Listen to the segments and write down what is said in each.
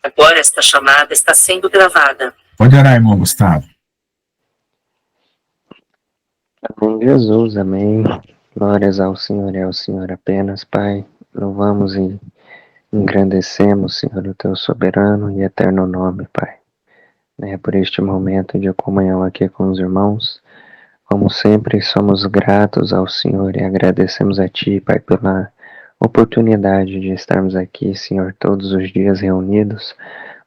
Agora esta chamada está sendo gravada. Pode orar, irmão Gustavo. Amém, Jesus, amém. Glórias ao Senhor e ao Senhor apenas, Pai. Louvamos e engrandecemos, Senhor, o Teu soberano e eterno nome, Pai. Por este momento de comunhão aqui com os irmãos. Como sempre, somos gratos ao Senhor e agradecemos a Ti, Pai, pela oportunidade de estarmos aqui, Senhor, todos os dias reunidos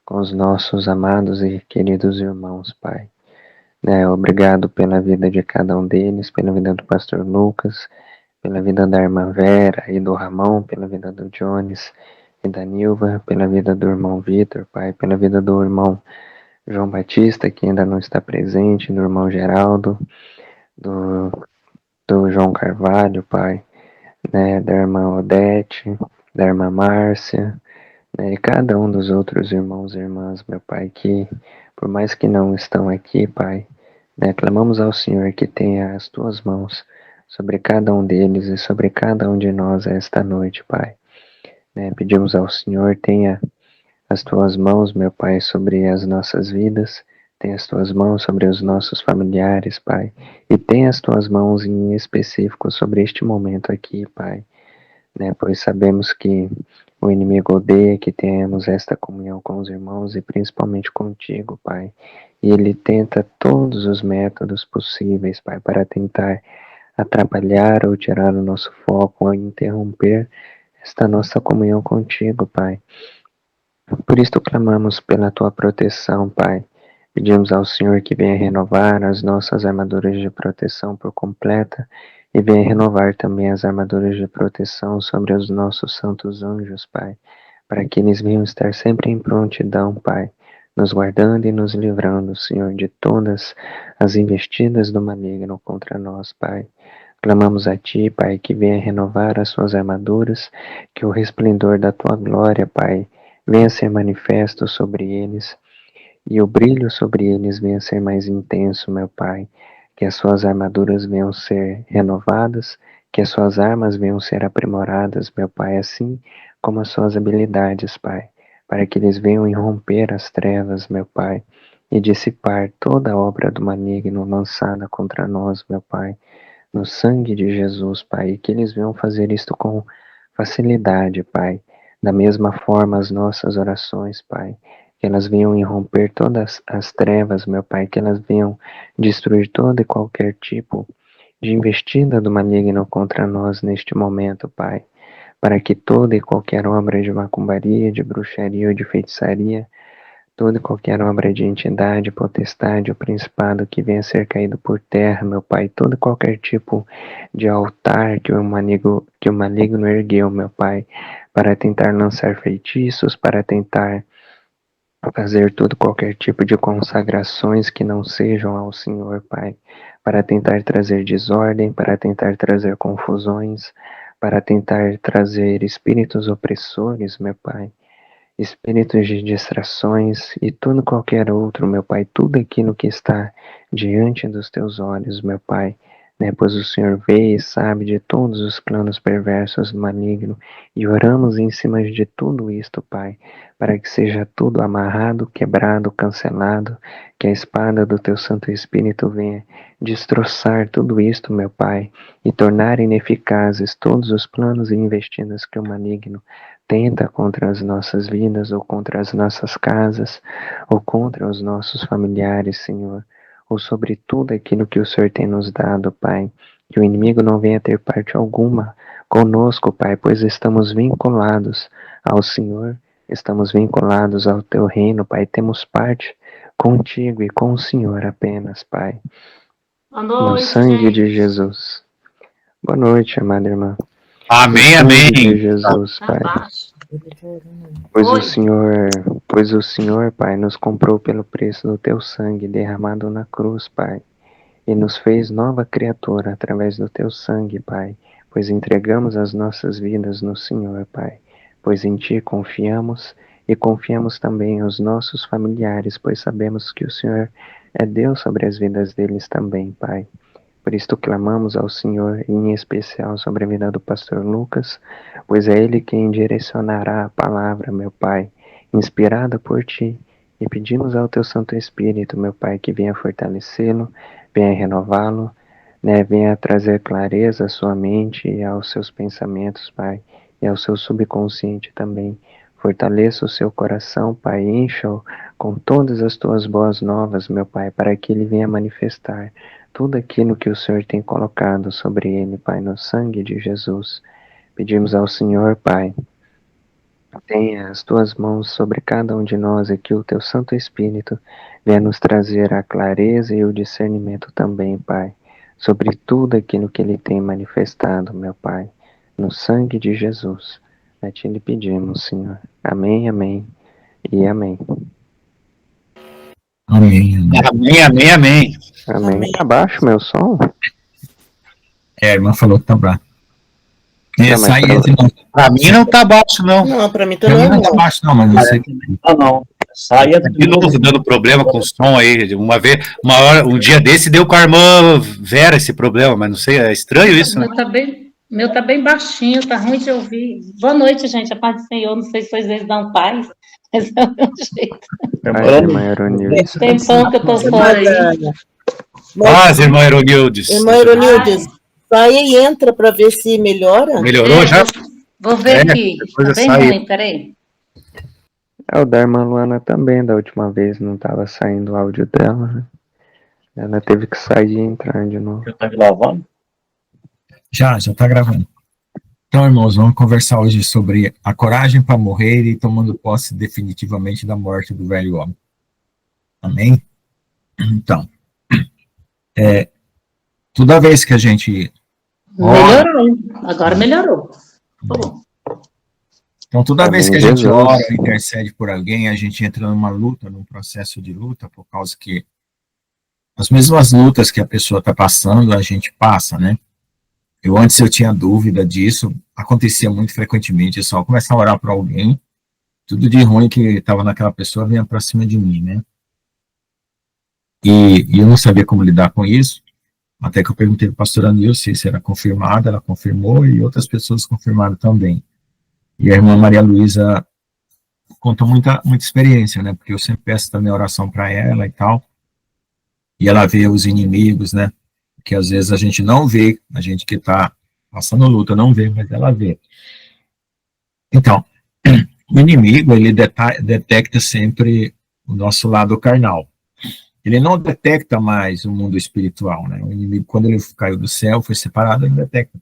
com os nossos amados e queridos irmãos, Pai. Obrigado pela vida de cada um deles, pela vida do pastor Lucas, pela vida da irmã Vera e do Ramon, pela vida do Jones e da Nilva, pela vida do irmão Vitor, Pai, pela vida do irmão João Batista, que ainda não está presente, do irmão Geraldo, do João Carvalho, Pai, da irmã Odete, da irmã Márcia, e cada um dos outros irmãos e irmãs, meu Pai, que por mais que não estão aqui, Pai, clamamos ao Senhor que tenha as Tuas mãos sobre cada um deles e sobre cada um de nós esta noite, Pai. Pedimos ao Senhor, tenha as Tuas mãos, meu Pai, sobre as nossas vidas, tenha as Tuas mãos sobre os nossos familiares, Pai, e tenha as Tuas mãos em específico sobre este momento aqui, Pai, pois sabemos que o inimigo odeia que tenhamos esta comunhão com os irmãos e principalmente contigo, Pai. E ele tenta todos os métodos possíveis, Pai, para tentar atrapalhar ou tirar o nosso foco ou interromper esta nossa comunhão contigo, Pai. Por isso clamamos pela Tua proteção, Pai. Pedimos ao Senhor que venha renovar as nossas armaduras de proteção por completa e venha renovar também as armaduras de proteção sobre os nossos santos anjos, Pai, para que eles venham estar sempre em prontidão, Pai, nos guardando e nos livrando, Senhor, de todas as investidas do maligno contra nós, Pai. Clamamos a Ti, Pai, que venha renovar as Suas armaduras, que o resplendor da Tua glória, Pai, venha ser manifesto sobre eles, e o brilho sobre eles venha ser mais intenso, meu Pai. Que as Suas armaduras venham ser renovadas, que as Suas armas venham ser aprimoradas, meu Pai, assim como as Suas habilidades, Pai, para que eles venham irromper as trevas, meu Pai, e dissipar toda a obra do maligno lançada contra nós, meu Pai, no sangue de Jesus, Pai, e que eles venham fazer isto com facilidade, Pai. Da mesma forma, as nossas orações, Pai, que elas venham irromper todas as trevas, meu Pai, que elas venham destruir todo e qualquer tipo de investida do maligno contra nós neste momento, Pai, para que toda e qualquer obra de macumbaria, de bruxaria ou de feitiçaria, toda e qualquer obra de entidade, potestade ou principado que venha a ser caído por terra, meu Pai, todo e qualquer tipo de altar que o maligno ergueu, meu Pai, para tentar lançar feitiços, para tentar fazer todo qualquer tipo de consagrações que não sejam ao Senhor, Pai, para tentar trazer desordem, para tentar trazer confusões, para tentar trazer espíritos opressores, meu Pai, espíritos de distrações e tudo qualquer outro, meu Pai, tudo aquilo que está diante dos Teus olhos, meu Pai, pois o Senhor vê e sabe de todos os planos perversos do maligno, e oramos em cima de tudo isto, Pai, para que seja tudo amarrado, quebrado, cancelado, que a espada do Teu Santo Espírito venha destroçar tudo isto, meu Pai, e tornar ineficazes todos os planos e investidas que o maligno tenta contra as nossas vidas, ou contra as nossas casas, ou contra os nossos familiares, Senhor, ou sobre tudo aquilo que o Senhor tem nos dado, Pai, que o inimigo não venha ter parte alguma conosco, Pai, pois estamos vinculados ao Senhor, estamos vinculados ao Teu reino, Pai, temos parte contigo e com o Senhor apenas, Pai, no sangue de Jesus. Boa noite, amada irmã. Amém, no sangue amém. de Jesus, Pai. Pois o Senhor, Pai, nos comprou pelo preço do Teu sangue derramado na cruz, Pai, e nos fez nova criatura através do Teu sangue, Pai, pois entregamos as nossas vidas no Senhor, Pai, pois em Ti confiamos e confiamos também aos nossos familiares, pois sabemos que o Senhor é Deus sobre as vidas deles também, Pai. Por isto clamamos ao Senhor, em especial sobre a vida do pastor Lucas, pois é Ele quem direcionará a palavra, meu Pai, inspirada por Ti, e pedimos ao Teu Santo Espírito, meu Pai, que venha fortalecê-lo, venha renová-lo, né, venha trazer clareza à sua mente e aos seus pensamentos, Pai, e ao seu subconsciente também. Fortaleça o seu coração, Pai, encha-o com todas as tuas boas novas, meu Pai, para que ele venha manifestar tudo aquilo que o Senhor tem colocado sobre ele, Pai, no sangue de Jesus. Pedimos ao Senhor, Pai, tenha as tuas mãos sobre cada um de nós e que o teu Santo Espírito venha nos trazer a clareza e o discernimento também, Pai, sobre tudo aquilo que ele tem manifestado, meu Pai, no sangue de Jesus. A ti lhe pedimos, Senhor. Amém, amém e amém. Amém. Amém, amém, amém. Amém. Amém. Tá baixo meu som? A irmã falou que tá bravo. Essa aí, Pra mim não tá baixo, não. Não, pra mim tá pra mim não normal. tá baixo, não, mas não sei. Não. Saia de novo dando problema com o som aí. Um dia desse deu com a irmã Vera esse problema, mas não sei, é estranho isso, né? Meu tá bem baixinho, tá ruim de ouvir. Boa noite, gente. A paz do Senhor. Não sei se vocês dão paz, mas é o meu jeito. Pai, irmã Euronildes. Tempão que eu tô fora aí. Paz, irmã Euronildes. Irmã Euronildes, sai e entra para ver se melhora. Melhorou já? Vou ver aqui. depois Tá eu bem saio. ruim, peraí. O da irmã Luana também, da última vez, não estava saindo o áudio dela, né? Ela teve que sair e entrar de novo. Já tá gravando? Já tá gravando. Então, irmãos, vamos conversar hoje sobre a coragem para morrer e tomando posse definitivamente da morte do velho homem. Amém? Então, toda vez que a gente Melhorou. Agora melhorou. Então, toda Amém, vez que a gente Jesus. ora e intercede por alguém, a gente entra numa luta, num processo de luta, por causa que as mesmas lutas que a pessoa está passando, a gente passa, né? Antes eu tinha dúvida disso, acontecia muito frequentemente, eu só começar a orar para alguém, tudo de ruim que estava naquela pessoa vinha para cima de mim, né? E eu não sabia como lidar com isso, até que eu perguntei para a pastora Nilce se era confirmado, ela confirmou, e outras pessoas confirmaram também. E a irmã Maria Luísa contou muita experiência, né? Porque eu sempre peço também oração para ela e tal. E ela vê os inimigos, né? Que às vezes a gente não vê, a gente que está passando luta não vê, mas ela vê. Então, o inimigo, ele detecta sempre o nosso lado carnal. Ele não detecta mais o mundo espiritual, né? O inimigo, quando ele caiu do céu, foi separado, ele detecta.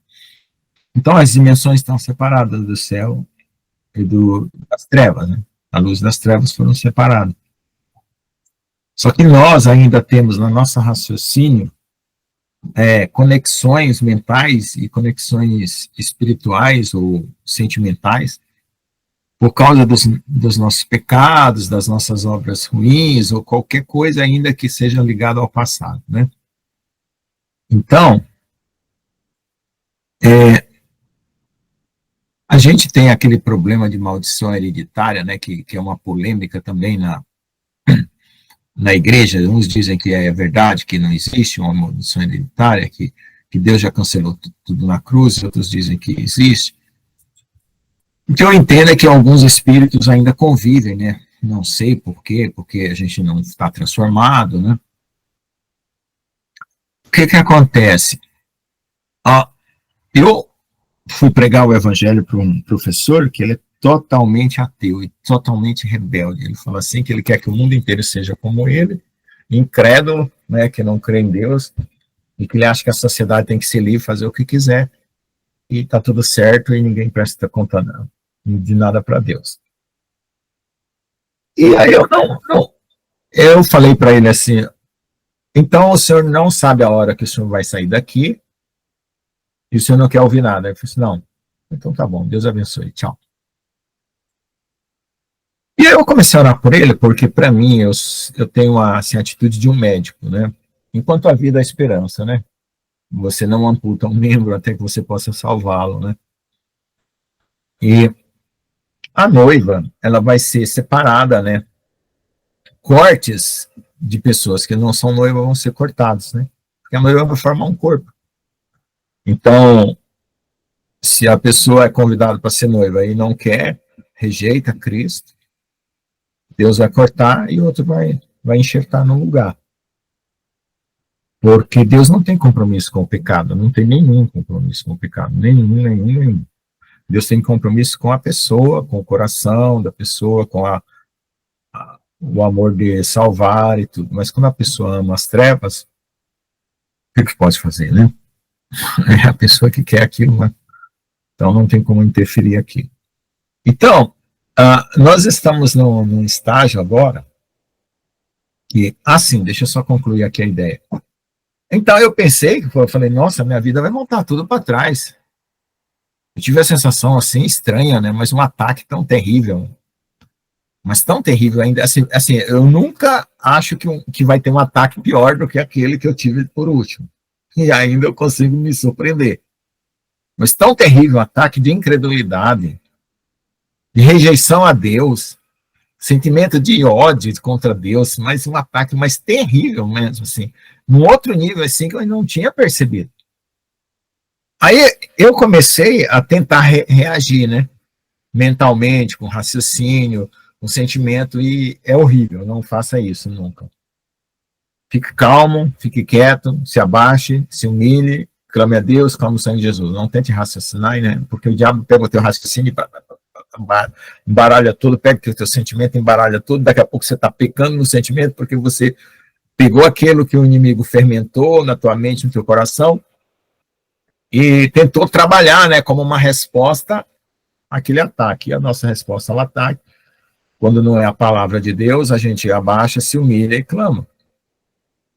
Então, as dimensões estão separadas do céu e das trevas, né? A luz das trevas foram separadas. Só que nós ainda temos no nosso raciocínio conexões mentais e conexões espirituais ou sentimentais por causa dos nossos pecados, das nossas obras ruins ou qualquer coisa ainda que seja ligada ao passado, né? Então, a gente tem aquele problema de maldição hereditária, né, que é uma polêmica também na igreja. Uns dizem que é verdade, que não existe uma maldição hereditária, que Deus já cancelou tudo na cruz, outros dizem que existe. O que eu entendo é que alguns espíritos ainda convivem, né? Não sei por quê, porque a gente não está transformado, né? O que acontece? Eu fui pregar o evangelho para um professor que ele é totalmente ateu e totalmente rebelde. Ele fala assim que ele quer que o mundo inteiro seja como ele, incrédulo, né, que não crê em Deus, e que ele acha que a sociedade tem que ser livre, fazer o que quiser, e tá tudo certo e ninguém presta conta de nada para Deus. E aí eu falei para ele assim, então o senhor não sabe a hora que o senhor vai sair daqui, e o senhor não quer ouvir nada. Ele falou assim, não, então tá bom, Deus abençoe, tchau. E aí eu comecei a orar por ele, porque para mim eu tenho assim, a atitude de um médico, né? Enquanto a vida há esperança, né? Você não amputa um membro até que você possa salvá-lo, né? E a noiva, ela vai ser separada, né? Cortes de pessoas que não são noivas vão ser cortados, né? Porque a noiva vai formar um corpo. Então, se a pessoa é convidada para ser noiva e não quer, rejeita Cristo, Deus vai cortar e o outro vai enxertar no lugar. Porque Deus não tem compromisso com o pecado, não tem nenhum compromisso com o pecado, nenhum. Deus tem compromisso com a pessoa, com o coração da pessoa, com o amor de salvar e tudo. Mas quando a pessoa ama as trevas, o que pode fazer, né? É a pessoa que quer aquilo, né? Então não tem como interferir aqui. Então, nós estamos num estágio agora que, assim, deixa eu só concluir aqui a ideia. Então eu pensei, eu falei, nossa, minha vida vai voltar tudo para trás. Eu tive a sensação assim estranha, né? Mas um ataque tão terrível, mas tão terrível ainda. Assim, eu nunca acho que vai ter um ataque pior do que aquele que eu tive por último. E ainda eu consigo me surpreender. Mas tão terrível, um ataque de incredulidade, de rejeição a Deus, sentimento de ódio contra Deus, mas um ataque mais terrível mesmo, assim, num outro nível, assim, que eu não tinha percebido. Aí eu comecei a tentar reagir, né, mentalmente, com raciocínio, com sentimento, e é horrível, não faça isso nunca. Fique calmo, fique quieto, se abaixe, se humilhe, clame a Deus, clame o sangue de Jesus. Não tente raciocinar, né, porque o diabo pega o teu raciocínio e embaralha tudo, pega o teu sentimento, embaralha tudo, daqui a pouco você está pecando no sentimento, porque você pegou aquilo que o inimigo fermentou na tua mente, no teu coração, e tentou trabalhar, né, como uma resposta àquele ataque. E a nossa resposta ao ataque, quando não é a palavra de Deus, a gente abaixa, se humilha e clama.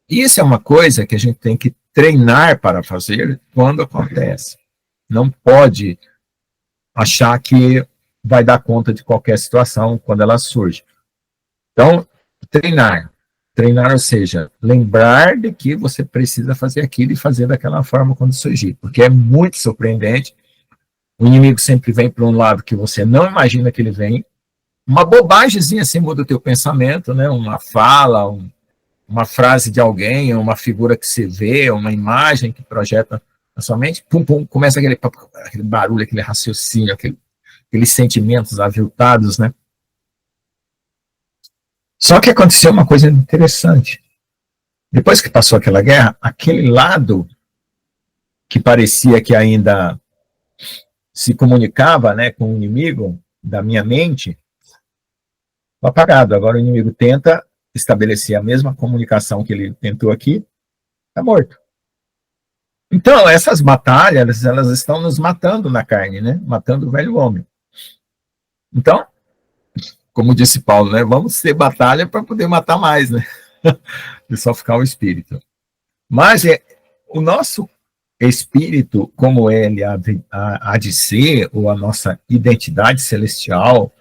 E isso é uma coisa que a gente tem que treinar para fazer quando acontece. Não pode achar que vai dar conta de qualquer situação quando ela surge. Então, treinar, ou seja, lembrar de que você precisa fazer aquilo e fazer daquela forma quando surgir, porque é muito surpreendente. O inimigo sempre vem para um lado que você não imagina que ele vem. Uma bobagemzinha assim muda o teu pensamento, né? Uma fala, uma frase de alguém, uma figura que se vê, uma imagem que projeta na sua mente, pum, pum, começa aquele barulho, aquele raciocínio, aqueles sentimentos aviltados, né? Só que aconteceu uma coisa interessante. Depois que passou aquela guerra, aquele lado que parecia que ainda se comunicava, né, com o inimigo da minha mente, foi apagado. Agora o inimigo tenta estabelecer a mesma comunicação que ele tentou aqui, está morto. Então, essas batalhas, elas estão nos matando na carne, né? Matando o velho homem. Então, como disse Paulo, né? Vamos ter batalha para poder matar mais, né? E só ficar o espírito. Mas o nosso espírito, como ele há de ser, ou a nossa identidade celestial,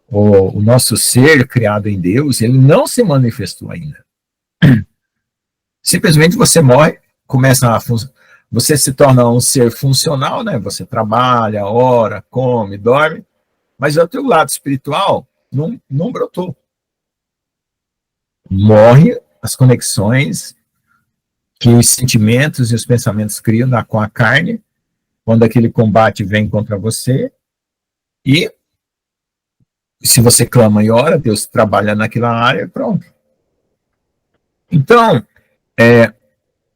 ou o nosso ser criado em Deus, ele não se manifestou ainda. Simplesmente você morre, começa você se torna um ser funcional, né? Você trabalha, ora, come, dorme, mas o teu lado espiritual não brotou. Morre as conexões que os sentimentos e os pensamentos criam com a carne, quando aquele combate vem contra você, e se você clama e ora, Deus trabalha naquela área, pronto. Então,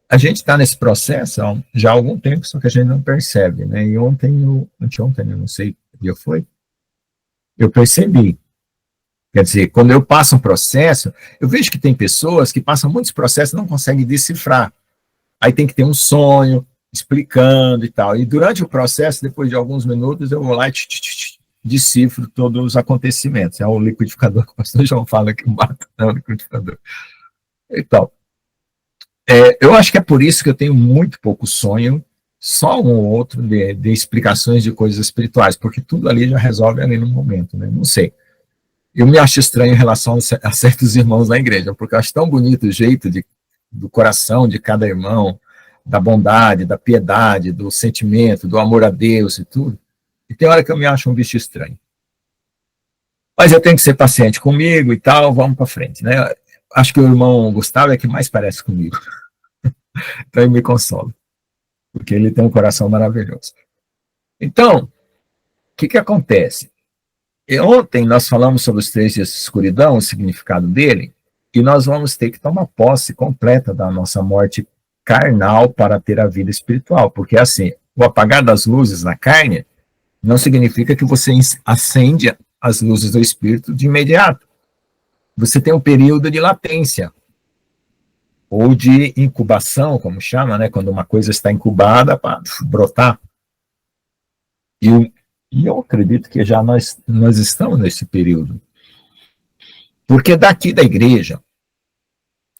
a gente está nesse processo já há algum tempo, só que a gente não percebe, né? E anteontem, eu não sei que dia foi, eu percebi. Quer dizer, quando eu passo um processo, eu vejo que tem pessoas que passam muitos processos e não conseguem decifrar. Aí tem que ter um sonho, explicando e tal. E durante o processo, depois de alguns minutos, eu vou lá e decifro todos os acontecimentos. É o liquidificador que o pastor João fala que mata, é o liquidificador. Então, eu acho que é por isso que eu tenho muito pouco sonho, só um ou outro de explicações de coisas espirituais, porque tudo ali já resolve ali no momento, né? Não sei. Eu me acho estranho em relação a certos irmãos da igreja, porque eu acho tão bonito o jeito do coração de cada irmão, da bondade, da piedade, do sentimento, do amor a Deus e tudo. E tem hora que eu me acho um bicho estranho. Mas eu tenho que ser paciente comigo e tal, vamos para frente, né? Acho que o irmão Gustavo é que mais parece comigo. Então ele me consola, porque ele tem um coração maravilhoso. Então, o que acontece? E ontem nós falamos sobre os 3 dias de escuridão, o significado dele, e nós vamos ter que tomar posse completa da nossa morte carnal para ter a vida espiritual, porque assim, o apagar das luzes na carne não significa que você acende as luzes do espírito de imediato. Você tem um período de latência, ou de incubação, como chama, né, quando uma coisa está incubada para brotar. E eu acredito que já nós estamos nesse período. Porque daqui da igreja,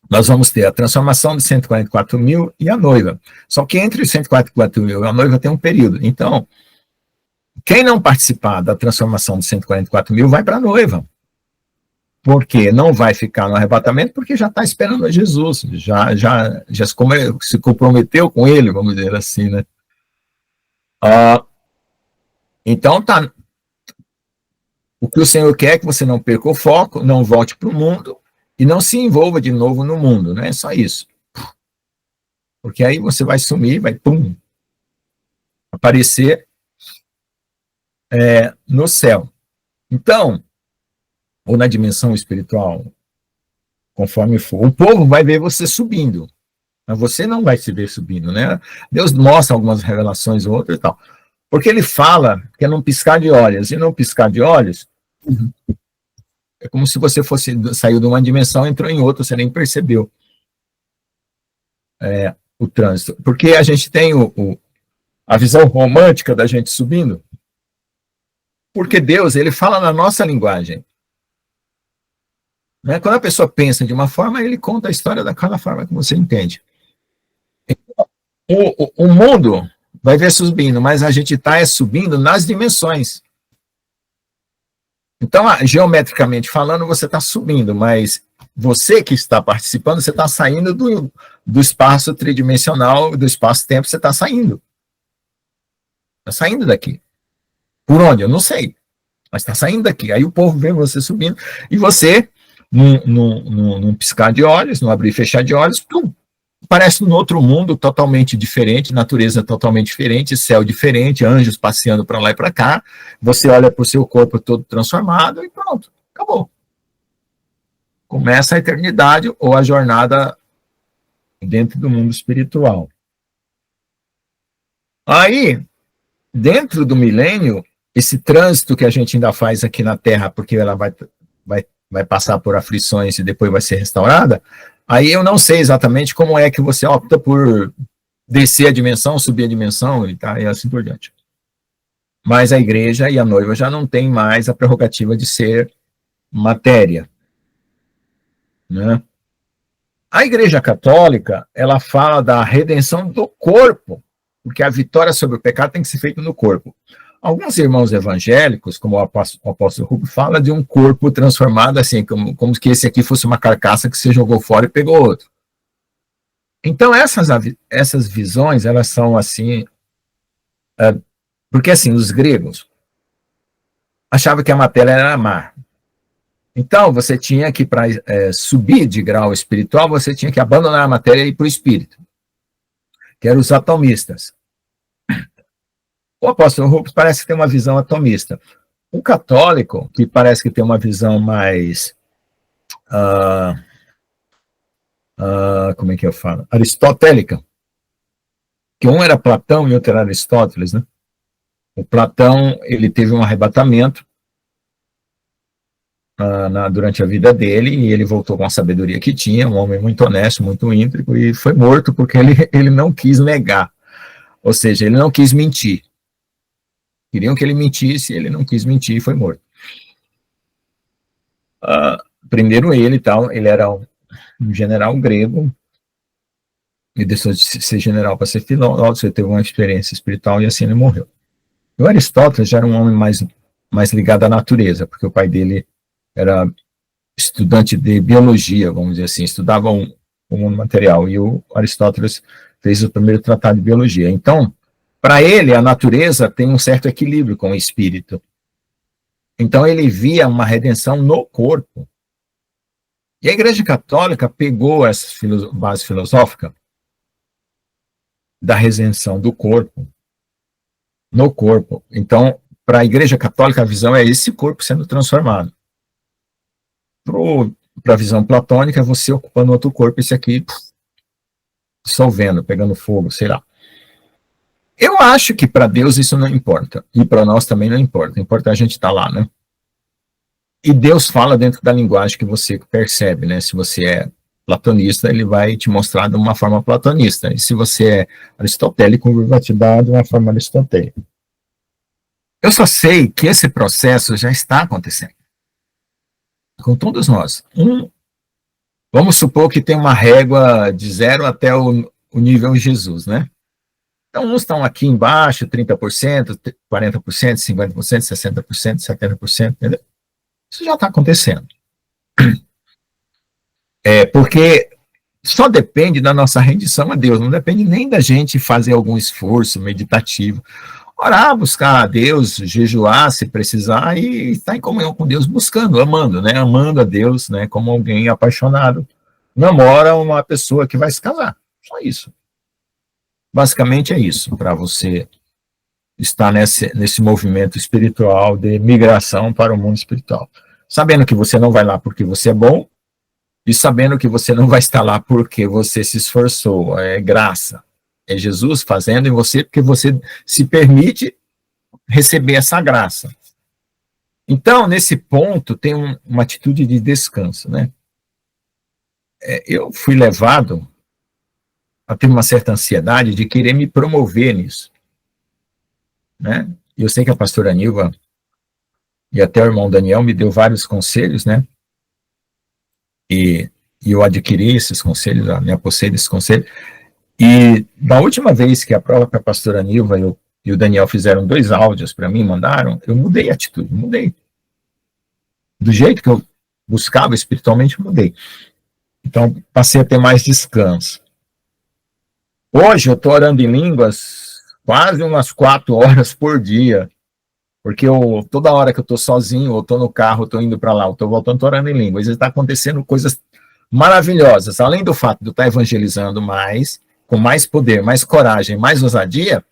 nós vamos ter a transformação de 144 mil e a noiva. Só que entre os 144 mil e a noiva tem um período. Então, quem não participar da transformação de 144 mil vai para a noiva. Porque não vai ficar no arrebatamento, porque já está esperando a Jesus. Já se comprometeu com ele, vamos dizer assim, né? Então, tá. O que o Senhor quer é que você não perca o foco, não volte para o mundo e não se envolva de novo no mundo, não é só isso. Porque aí você vai sumir, vai, pum, aparecer no céu. Então, ou na dimensão espiritual, conforme for, o povo vai ver você subindo, mas você não vai se ver subindo, né? Deus mostra algumas revelações, outras e tal. Porque ele fala que é num piscar de olhos, e num piscar de olhos, é como se você saiu de uma dimensão e entrou em outra, você nem percebeu o trânsito. Porque a gente tem a visão romântica da gente subindo, porque Deus, ele fala na nossa linguagem. Né? Quando a pessoa pensa de uma forma, ele conta a história daquela forma que você entende. O mundo vai ver subindo, mas a gente está subindo nas dimensões. Então, geometricamente falando, você está subindo, mas você que está participando, você está saindo do espaço tridimensional, do espaço-tempo, você está saindo. Está saindo daqui. Por onde? Eu não sei. Mas está saindo daqui. Aí o povo vê você subindo, e você, num piscar de olhos, num abrir e fechar de olhos, pum, parece um outro mundo totalmente diferente, natureza totalmente diferente, céu diferente, anjos passeando para lá e para cá, você olha para o seu corpo todo transformado e pronto, acabou. Começa a eternidade ou a jornada dentro do mundo espiritual. Aí, dentro do milênio, esse trânsito que a gente ainda faz aqui na Terra, porque ela vai passar por aflições e depois vai ser restaurada, aí eu não sei exatamente como é que você opta por descer a dimensão, subir a dimensão e assim por diante. Mas a igreja e a noiva já não tem mais a prerrogativa de ser matéria. Né? A igreja católica, ela fala da redenção do corpo, porque a vitória sobre o pecado tem que ser feita no corpo. Alguns irmãos evangélicos, como o apóstolo Rubio, fala de um corpo transformado, assim, como que esse aqui fosse uma carcaça que você jogou fora e pegou outro. Então, essas visões, elas são assim, porque assim, os gregos achavam que a matéria era má. Então, você tinha que, para subir de grau espiritual, você tinha que abandonar a matéria e ir para o espírito, que eram os atomistas. O apóstolo Rubio parece que tem uma visão atomista. O católico, que parece que tem uma visão mais, como é que eu falo? Aristotélica. Que um era Platão e outro era Aristóteles, né? O Platão, ele teve um arrebatamento durante a vida dele, e ele voltou com a sabedoria que tinha, um homem muito honesto, muito íntegro, e foi morto porque ele não quis negar. Ou seja, ele não quis mentir. Queriam que ele mentisse, ele não quis mentir e foi morto. Prenderam ele e tal, ele era um general grego, e deixou de ser general para ser filósofo, ele teve uma experiência espiritual e assim ele morreu. E o Aristóteles já era um homem mais ligado à natureza, porque o pai dele era estudante de biologia, vamos dizer assim, estudava o mundo material, e o Aristóteles fez o primeiro tratado de biologia. Então, para ele, a natureza tem um certo equilíbrio com o espírito. Então, ele via uma redenção no corpo. E a Igreja Católica pegou essa base filosófica da redenção do corpo, no corpo. Então, para a Igreja Católica, a visão é esse corpo sendo transformado. Para a visão platônica, é você ocupando outro corpo, esse aqui dissolvendo, pegando fogo, sei lá. Eu acho que para Deus isso não importa, e para nós também não importa. Importa a gente estar lá, né? E Deus fala dentro da linguagem que você percebe, né? Se você é platonista, ele vai te mostrar de uma forma platonista. E se você é aristotélico, ele vai te dar de uma forma aristotélica. Eu só sei que esse processo já está acontecendo. Com todos nós. Vamos supor que tem uma régua de 0 até o nível Jesus, né? Então, uns estão aqui embaixo, 30%, 40%, 50%, 60%, 70%, entendeu? Isso já está acontecendo. Porque só depende da nossa rendição a Deus, não depende nem da gente fazer algum esforço meditativo. Orar, buscar a Deus, jejuar se precisar e estar em comunhão com Deus, buscando, amando, né? Amando a Deus, né? Como alguém apaixonado namora uma pessoa que vai se casar. Só isso. Basicamente é isso, para você estar nesse movimento espiritual de migração para o mundo espiritual. Sabendo que você não vai lá porque você é bom e sabendo que você não vai estar lá porque você se esforçou. É graça. É Jesus fazendo em você porque você se permite receber essa graça. Então, nesse ponto, tem uma atitude de descanso, né? Eu fui levado a ter uma certa ansiedade de querer me promover nisso, né? E eu sei que a pastora Nilva e até o irmão Daniel me deu vários conselhos, né? E eu adquiri esses conselhos, me apossei desses conselhos. E da última vez que a própria pastora Nilva e o Daniel fizeram 2 áudios para mim, mandaram, eu mudei a atitude, mudei. Do jeito que eu buscava espiritualmente, mudei. Então, passei a ter mais descanso. Hoje, eu estou orando em línguas quase umas 4 horas por dia, porque toda hora que eu estou sozinho, ou estou no carro, estou indo para lá, ou estou voltando, estou orando em línguas. Está acontecendo coisas maravilhosas. Além do fato de eu estar evangelizando mais, com mais poder, mais coragem, mais ousadia,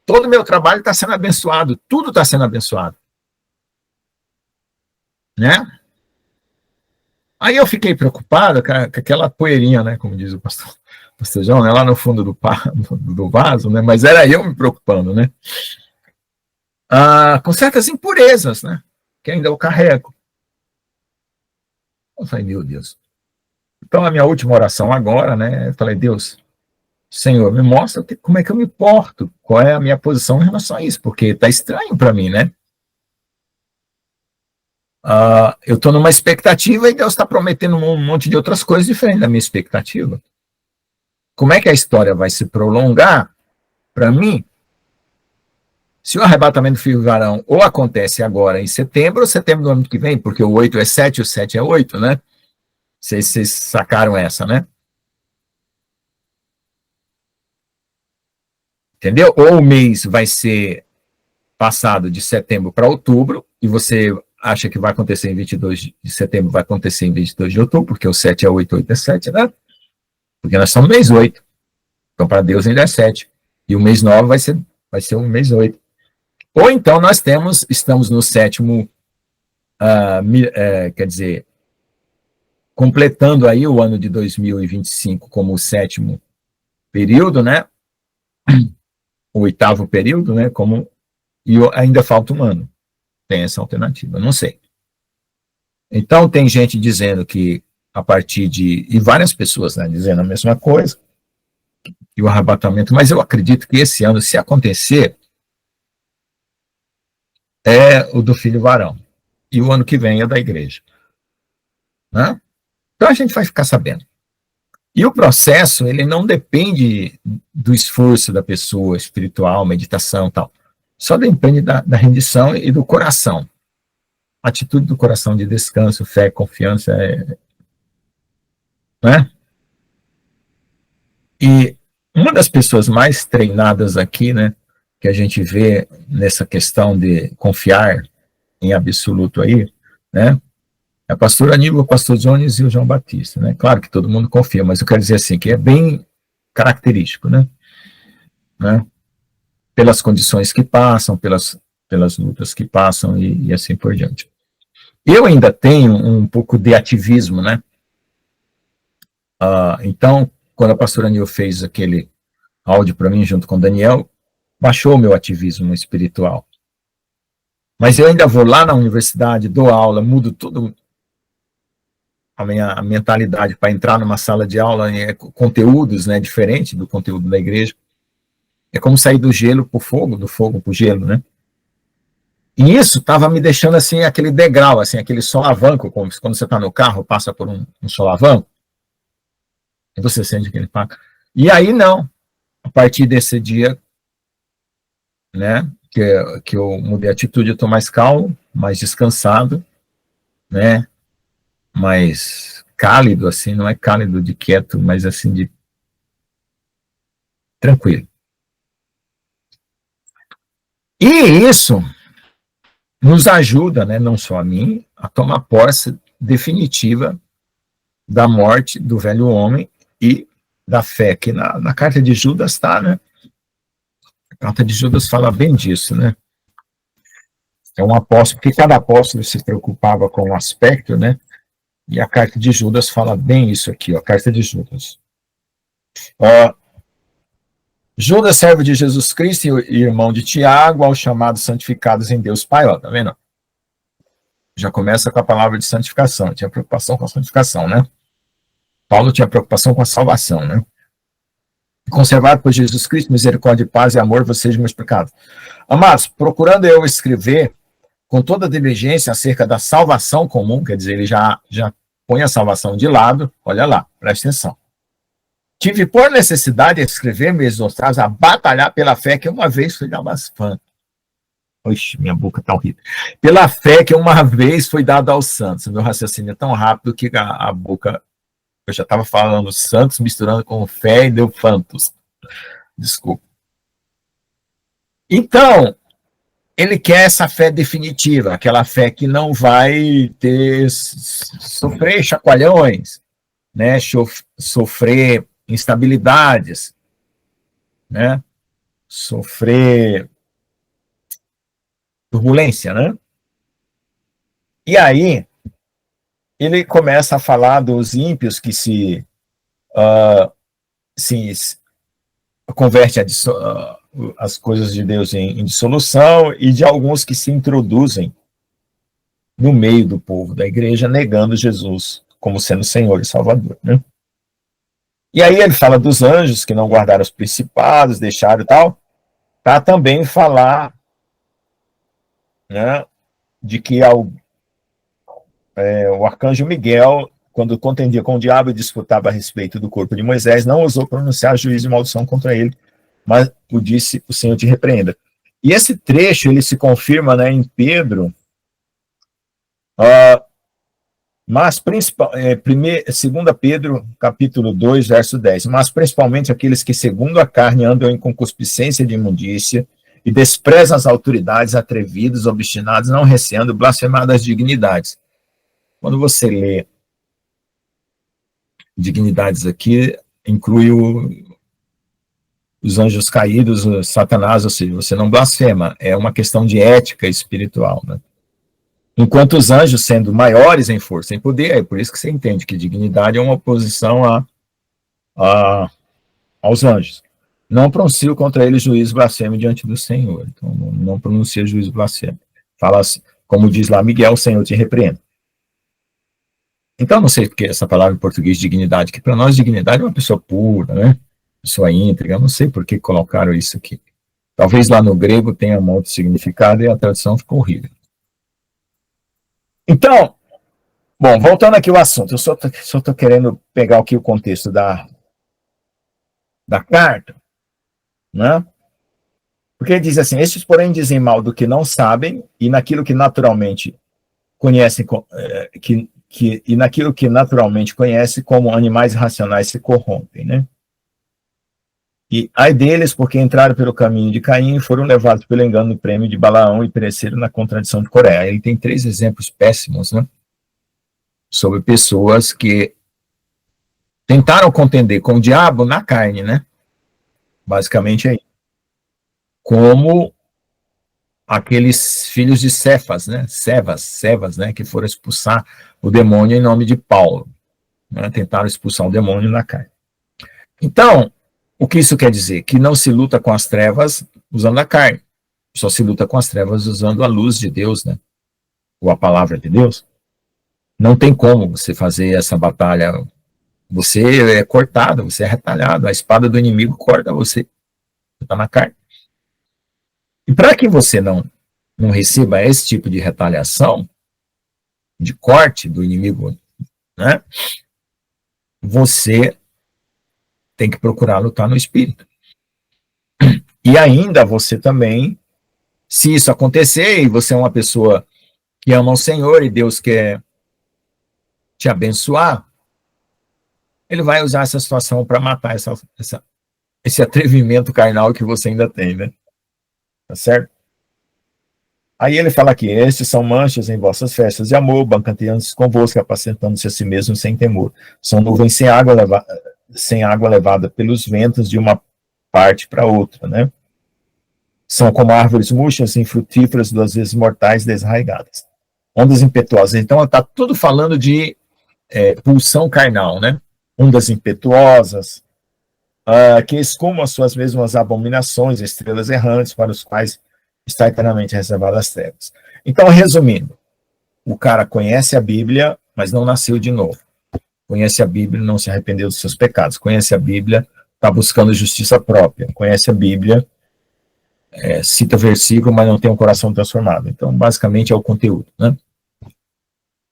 todo o meu trabalho está sendo abençoado, tudo está sendo abençoado. Né? Aí eu fiquei preocupado com aquela poeirinha, né, como diz o pastor João, né, lá no fundo do vaso, né, mas era eu me preocupando, né, com certas impurezas, né, que ainda eu carrego. Eu falei, meu Deus. Então, a minha última oração agora, né, eu falei, Deus, Senhor, me mostra como é que eu me porto, qual é a minha posição em relação a isso, porque está estranho para mim, né? Eu estou numa expectativa e Deus está prometendo um monte de outras coisas diferentes da minha expectativa. Como é que a história vai se prolongar para mim? Se o arrebatamento do filho varão ou acontece agora em setembro, ou setembro do ano que vem, porque o 8 é 7 e o 7 é 8, né? Vocês sacaram essa, né? Entendeu? Ou o mês vai ser passado de setembro para outubro, e você acha que vai acontecer em 22 de setembro, vai acontecer em 22 de outubro, porque o 7 é 8, 8 é 7, né? Porque nós estamos no mês 8. Então, para Deus ainda é 7. E o mês 9 vai ser o mês 8. Ou então nós estamos no 7º, quer dizer, completando aí o ano de 2025 como o 7º período, né? O 8º período, né? E ainda falta um ano. Tem essa alternativa, não sei. Então, tem gente dizendo que a partir de... E várias pessoas, né, dizendo a mesma coisa, que o arrebatamento... Mas eu acredito que esse ano, se acontecer, é o do filho varão. E o ano que vem é da igreja. Né? Então, a gente vai ficar sabendo. E o processo, ele não depende do esforço da pessoa, espiritual, meditação e tal. Só depende da rendição e do coração. A atitude do coração de descanso, fé, confiança. Né? E uma das pessoas mais treinadas aqui, né, que a gente vê nessa questão de confiar em absoluto aí, né, é a pastora Aníbal, o pastor Jones e o João Batista, né? Claro que todo mundo confia, mas eu quero dizer assim, que é bem característico, né? Pelas condições que passam, pelas pelas lutas que passam e assim por diante. Eu ainda tenho um pouco de ativismo, né? Então, quando a pastora Nil fez aquele áudio para mim, junto com o Daniel, baixou o meu ativismo espiritual. Mas eu ainda vou lá na universidade, dou aula, mudo tudo a minha mentalidade para entrar numa sala de aula, conteúdos, né, diferente do conteúdo da igreja. É como sair do gelo para o fogo, do fogo para o gelo, né? E isso estava me deixando assim, aquele degrau, assim, aquele solavanco, como quando você está no carro, passa por um solavanco, e você sente aquele paco. E aí não, a partir desse dia, né, que eu mudei a atitude, eu estou mais calmo, mais descansado, né, mais cálido, assim, não é cálido de quieto, mas assim de tranquilo. E isso nos ajuda, né, não só a mim, a tomar posse definitiva da morte do velho homem e da fé, que na carta de Judas está, né? A carta de Judas fala bem disso, né? É um apóstolo, porque cada apóstolo se preocupava com um aspecto, né? E a carta de Judas fala bem isso aqui, ó, a carta de Judas. Judas, servo de Jesus Cristo e irmão de Tiago, aos chamados santificados em Deus Pai, ó, tá vendo? Já começa com a palavra de santificação, tinha preocupação com a santificação, né? Paulo tinha preocupação com a salvação, né? Conservado por Jesus Cristo, misericórdia, paz e amor, vos sejam multiplicados. Amados, procurando eu escrever com toda diligência acerca da salvação comum, quer dizer, ele já põe a salvação de lado, olha lá, presta atenção. Tive por necessidade de escrever meus exortados a batalhar pela fé que uma vez foi dada aos santos. Oxe, minha boca tá horrível. Pela fé que uma vez foi dada aos santos. Meu raciocínio é tão rápido que a boca... Eu já estava falando santos misturando com fé e deu fantos. Desculpa. Então, ele quer essa fé definitiva, aquela fé que não vai sofrer chacoalhões, né? Sofrer instabilidades, né? Sofrer turbulência, né? E aí, ele começa a falar dos ímpios que se convertem as coisas de Deus em dissolução e de alguns que se introduzem no meio do povo da igreja, negando Jesus como sendo Senhor e Salvador, né? E aí ele fala dos anjos que não guardaram os principados, deixaram e tal, para também falar, né, de que o arcanjo Miguel, quando contendia com o diabo e disputava a respeito do corpo de Moisés, não ousou pronunciar juízo e maldição contra ele, mas o disse, o Senhor te repreenda. E esse trecho, ele se confirma, né, em Pedro, mas, 2 Pedro, capítulo 2, verso 10, mas principalmente aqueles que, segundo a carne, andam em concupiscência de imundícia e desprezam as autoridades, atrevidos, obstinados, não receando, blasfemar das dignidades. Quando você lê dignidades aqui, inclui os anjos caídos, o Satanás, ou seja, você não blasfema, é uma questão de ética espiritual, né? Enquanto os anjos, sendo maiores em força e em poder, é por isso que você entende que dignidade é uma oposição aos anjos. Não pronuncia contra eles juízo blasfemo diante do Senhor. Então, não pronuncia juízo blasfemo. Fala assim, como diz lá Miguel, o Senhor te repreenda. Então, não sei porque essa palavra em português, dignidade, que para nós dignidade é uma pessoa pura, né? Pessoa íntegra, não sei por que colocaram isso aqui. Talvez lá no grego tenha um outro significado e a tradução ficou horrível. Então, bom, voltando aqui ao assunto, eu só estou querendo pegar aqui o contexto da carta, né? Porque ele diz assim, estes, porém, dizem mal do que não sabem, e naquilo que naturalmente conhecem, e naquilo que naturalmente conhece, como animais racionais se corrompem, né? E ai deles, porque entraram pelo caminho de Caim e foram levados pelo engano do prêmio de Balaão e pereceram na contradição de Coré. Ele tem 3 exemplos péssimos, né? Sobre pessoas que tentaram contender com o diabo na carne, né? Basicamente é isso. Como aqueles filhos de Cefas, né? Sevas, né? Que foram expulsar o demônio em nome de Paulo, né? Tentaram expulsar o demônio na carne. Então, o que isso quer dizer? Que não se luta com as trevas usando a carne, só se luta com as trevas usando a luz de Deus, né? Ou a palavra de Deus. Não tem como você fazer essa batalha. Você é cortado, você é retalhado, a espada do inimigo corta você. Você está na carne. E para que você não receba esse tipo de retaliação, de corte do inimigo, né? Você tem que procurar lutar no espírito. E ainda você também, se isso acontecer e você é uma pessoa que ama o Senhor e Deus quer te abençoar, ele vai usar essa situação para matar esse atrevimento carnal que você ainda tem, né? Tá certo? Aí ele fala aqui, estes são manchas em vossas festas de amor, banqueteando-se convosco, apacentando-se a si mesmos sem temor. São nuvens sem água levada pelos ventos de uma parte para outra, né? São como árvores murchas, infrutíferas, 2 vezes mortais, desraigadas. Ondas impetuosas. Então, está tudo falando de pulsão carnal, né? Ondas impetuosas, que escumam as suas mesmas abominações, estrelas errantes, para os quais está eternamente reservada as trevas. Então, resumindo, o cara conhece a Bíblia, mas não nasceu de novo. Conhece a Bíblia, não se arrependeu dos seus pecados. Conhece a Bíblia, está buscando justiça própria. Conhece a Bíblia, cita versículo, mas não tem um coração transformado. Então, basicamente, é o conteúdo, né?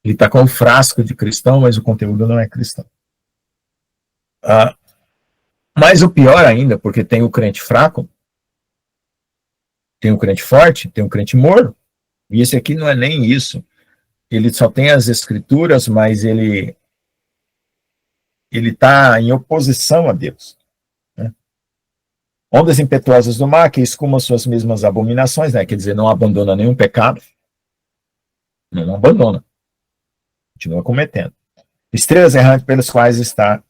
Ele está com o frasco de cristão, mas o conteúdo não é cristão. Mas o pior ainda, porque tem o crente fraco, tem o crente forte, tem o crente morno, e esse aqui não é nem isso. Ele só tem as escrituras, mas ele está em oposição a Deus, né? Ondas impetuosas do mar, que escumam suas mesmas abominações, né? Quer dizer, não abandona nenhum pecado, não abandona, continua cometendo. Estrelas errantes pelas quais está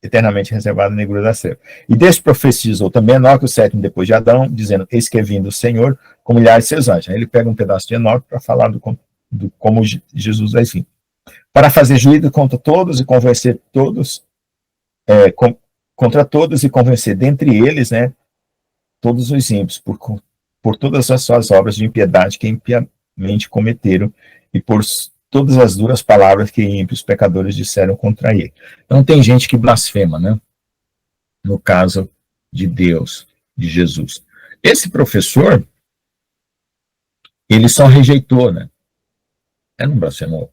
eternamente reservada a negrura da treva. E desse profetizou também Enoque, o 7º depois de Adão, dizendo, eis que é vindo o Senhor com milhares de seus anjos. Aí ele pega um pedaço de Enoque para falar do como Jesus vai vir. Para fazer juízo contra todos e convencer todos, contra todos e convencer dentre eles, né, todos os ímpios, por todas as suas obras de impiedade que impiamente cometeram e por todas as duras palavras que ímpios pecadores disseram contra ele. Então tem gente que blasfema, né? No caso de Deus, de Jesus. Esse professor, ele só rejeitou, né? Ele não blasfemou.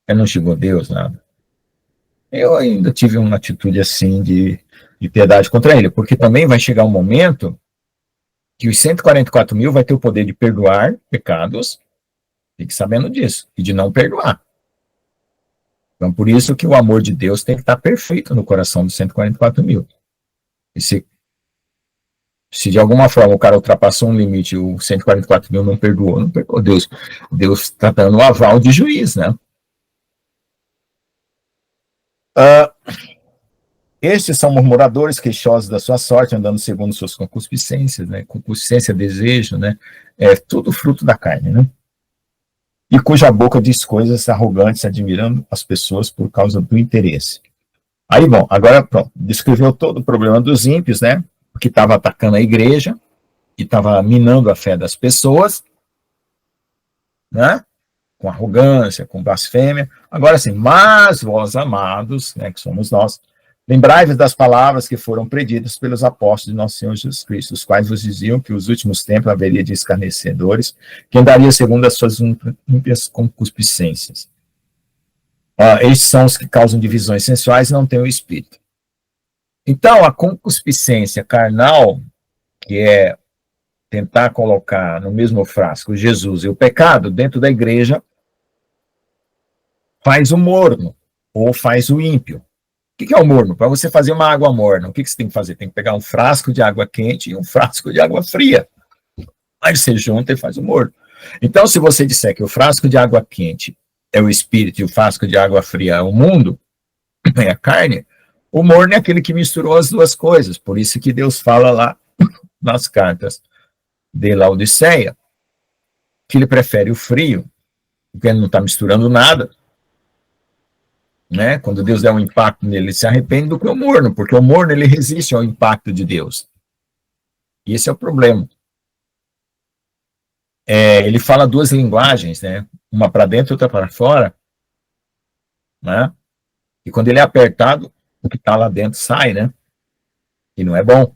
Ele não xingou Deus, nada. Eu ainda tive uma atitude assim de piedade contra ele, porque também vai chegar um momento que os 144 mil vai ter o poder de perdoar pecados. Fique sabendo disso, e de não perdoar. Então, por isso que o amor de Deus tem que estar perfeito no coração dos 144 mil. E se de alguma forma o cara ultrapassou um limite, o 144 mil não perdoou Deus. Deus está dando um aval de juiz, né? Estes são murmuradores, queixosos da sua sorte, andando segundo suas concupiscências, né? Concupiscência, desejo, né? É tudo fruto da carne, né? E cuja boca diz coisas arrogantes, admirando as pessoas por causa do interesse. Aí, bom, agora, pronto, descreveu todo o problema dos ímpios, né, que estava atacando a igreja, que estava minando a fé das pessoas, né, com arrogância, com blasfêmia. Agora, sim, mas vós, amados, né, que somos nós, lembrai-vos das palavras que foram preditas pelos apóstolos de nosso Senhor Jesus Cristo, os quais vos diziam que os últimos tempos haveria de escarnecedores, que andariam segundo as suas ímpias concupiscências. Estes são os que causam divisões sensuais e não têm o espírito. Então, a concupiscência carnal, que é tentar colocar no mesmo frasco Jesus e o pecado dentro da igreja, faz o morno, ou faz o ímpio. O que é o morno? Para você fazer uma água morna, o que você tem que fazer? Tem que pegar um frasco de água quente e um frasco de água fria. Aí você junta e faz o morno. Então, se você disser que o frasco de água quente é o espírito e o frasco de água fria é o mundo, é a carne, o morno é aquele que misturou as duas coisas. Por isso que Deus fala lá nas cartas. de Laodiceia, que ele prefere o frio, porque ele não está misturando nada, né? Quando Deus der um impacto nele, ele se arrepende, do que o morno, porque o morno ele resiste ao impacto de Deus. E esse é o problema. Ele fala duas linguagens, né? Uma para dentro e outra para fora, né? E quando ele é apertado, o que está lá dentro sai, né? E não é bom.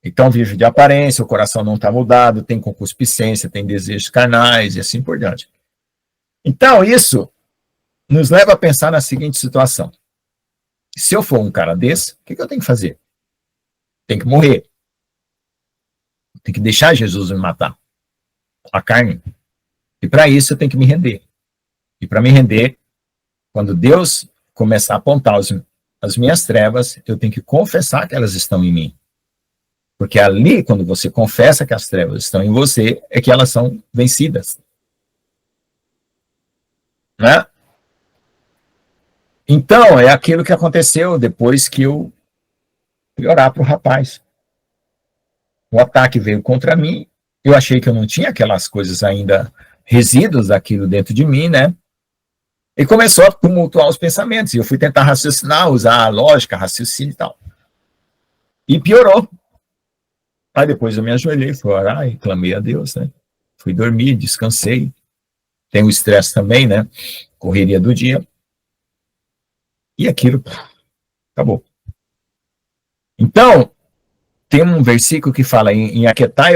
Então vive de aparência, o coração não está mudado, tem concupiscência, tem desejos carnais e assim por diante. Então isso nos leva a pensar na seguinte situação. Se eu for um cara desse, o que eu tenho que fazer? Tem que morrer. Tem que deixar Jesus me matar. A carne. E para isso eu tenho que me render. E para me render, quando Deus começar a apontar as minhas trevas, eu tenho que confessar que elas estão em mim. Porque ali, quando você confessa que as trevas estão em você, é que elas são vencidas. Né? Então, é aquilo que aconteceu depois que eu fui orar para o rapaz. O ataque veio contra mim, eu achei que eu não tinha aquelas coisas ainda, resíduos daquilo dentro de mim, né? E começou a tumultuar os pensamentos, e eu fui tentar raciocinar, usar a lógica, raciocínio e tal. E piorou. Aí depois eu me ajoelhei, fui orar e clamei a Deus, né? Fui dormir, descansei. Tem o estresse também, né? Correria do dia. E aquilo, acabou. Então, tem um versículo que fala em aquietai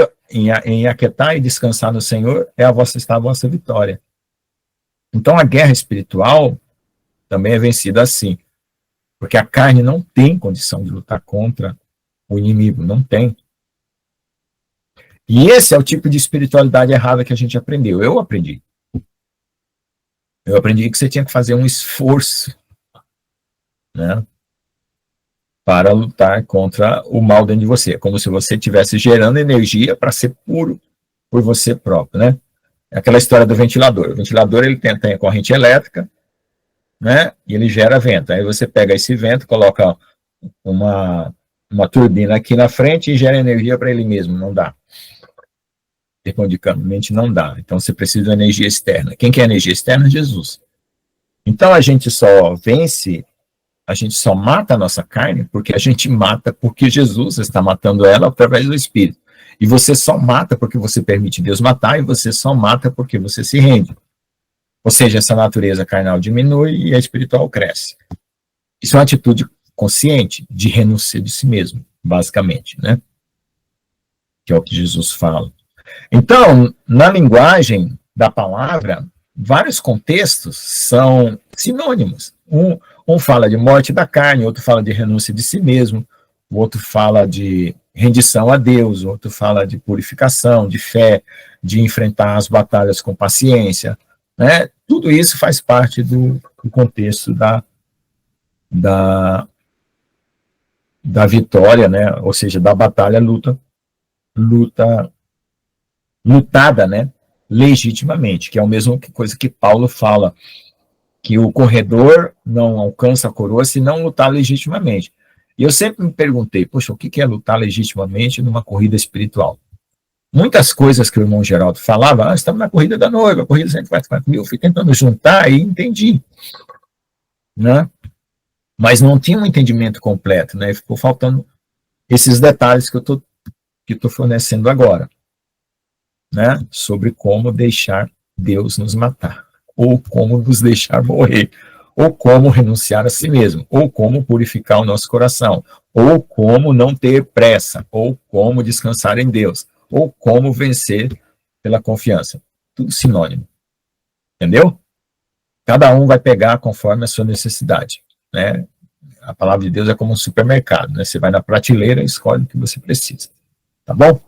e descansar no Senhor, está a vossa vitória. Então a guerra espiritual também é vencida assim. Porque a carne não tem condição de lutar contra o inimigo, não tem. E esse é o tipo de espiritualidade errada que a gente aprendeu. Eu aprendi. Eu aprendi que você tinha que fazer um esforço, né, para lutar contra o mal dentro de você. Como se você estivesse gerando energia para ser puro por você próprio, né? É aquela história do ventilador. O ventilador ele tem a corrente elétrica, né, e ele gera vento. Aí você pega esse vento, coloca uma turbina aqui na frente e gera energia para ele mesmo. Não dá. Termodinamicamente não dá. Então você precisa de energia externa. Quem quer energia externa? Jesus. Então a gente só vence, a gente só mata a nossa carne porque a gente mata porque Jesus está matando ela através do Espírito. E você só mata porque você permite Deus matar, e você só mata porque você se rende. Ou seja, essa natureza carnal diminui e a espiritual cresce. Isso é uma atitude consciente de renúncia de si mesmo, basicamente, né? Que é o que Jesus fala. Então, na linguagem da palavra, vários contextos são sinônimos. Um fala de morte da carne, outro fala de renúncia de si mesmo, o outro fala de rendição a Deus, o outro fala de purificação, de fé, de enfrentar as batalhas com paciência, né? Tudo isso faz parte do contexto da vitória, né? Ou seja, da batalha, lutada, né, legitimamente, que é a mesma coisa que Paulo fala, que o corredor não alcança a coroa se não lutar legitimamente. E eu sempre me perguntei, poxa, o que é lutar legitimamente numa corrida espiritual? Muitas coisas que o irmão Geraldo falava, estamos na corrida da noiva, a corrida 144 mil, fui tentando juntar e entendi, né? Mas não tinha um entendimento completo, né? Ficou faltando esses detalhes que eu estou fornecendo agora, né? Sobre como deixar Deus nos matar, ou como nos deixar morrer, ou como renunciar a si mesmo, ou como purificar o nosso coração, ou como não ter pressa, ou como descansar em Deus, ou como vencer pela confiança. Tudo sinônimo. Entendeu? Cada um vai pegar conforme a sua necessidade, né? A palavra de Deus é como um supermercado, né? Você vai na prateleira e escolhe o que você precisa. Tá bom?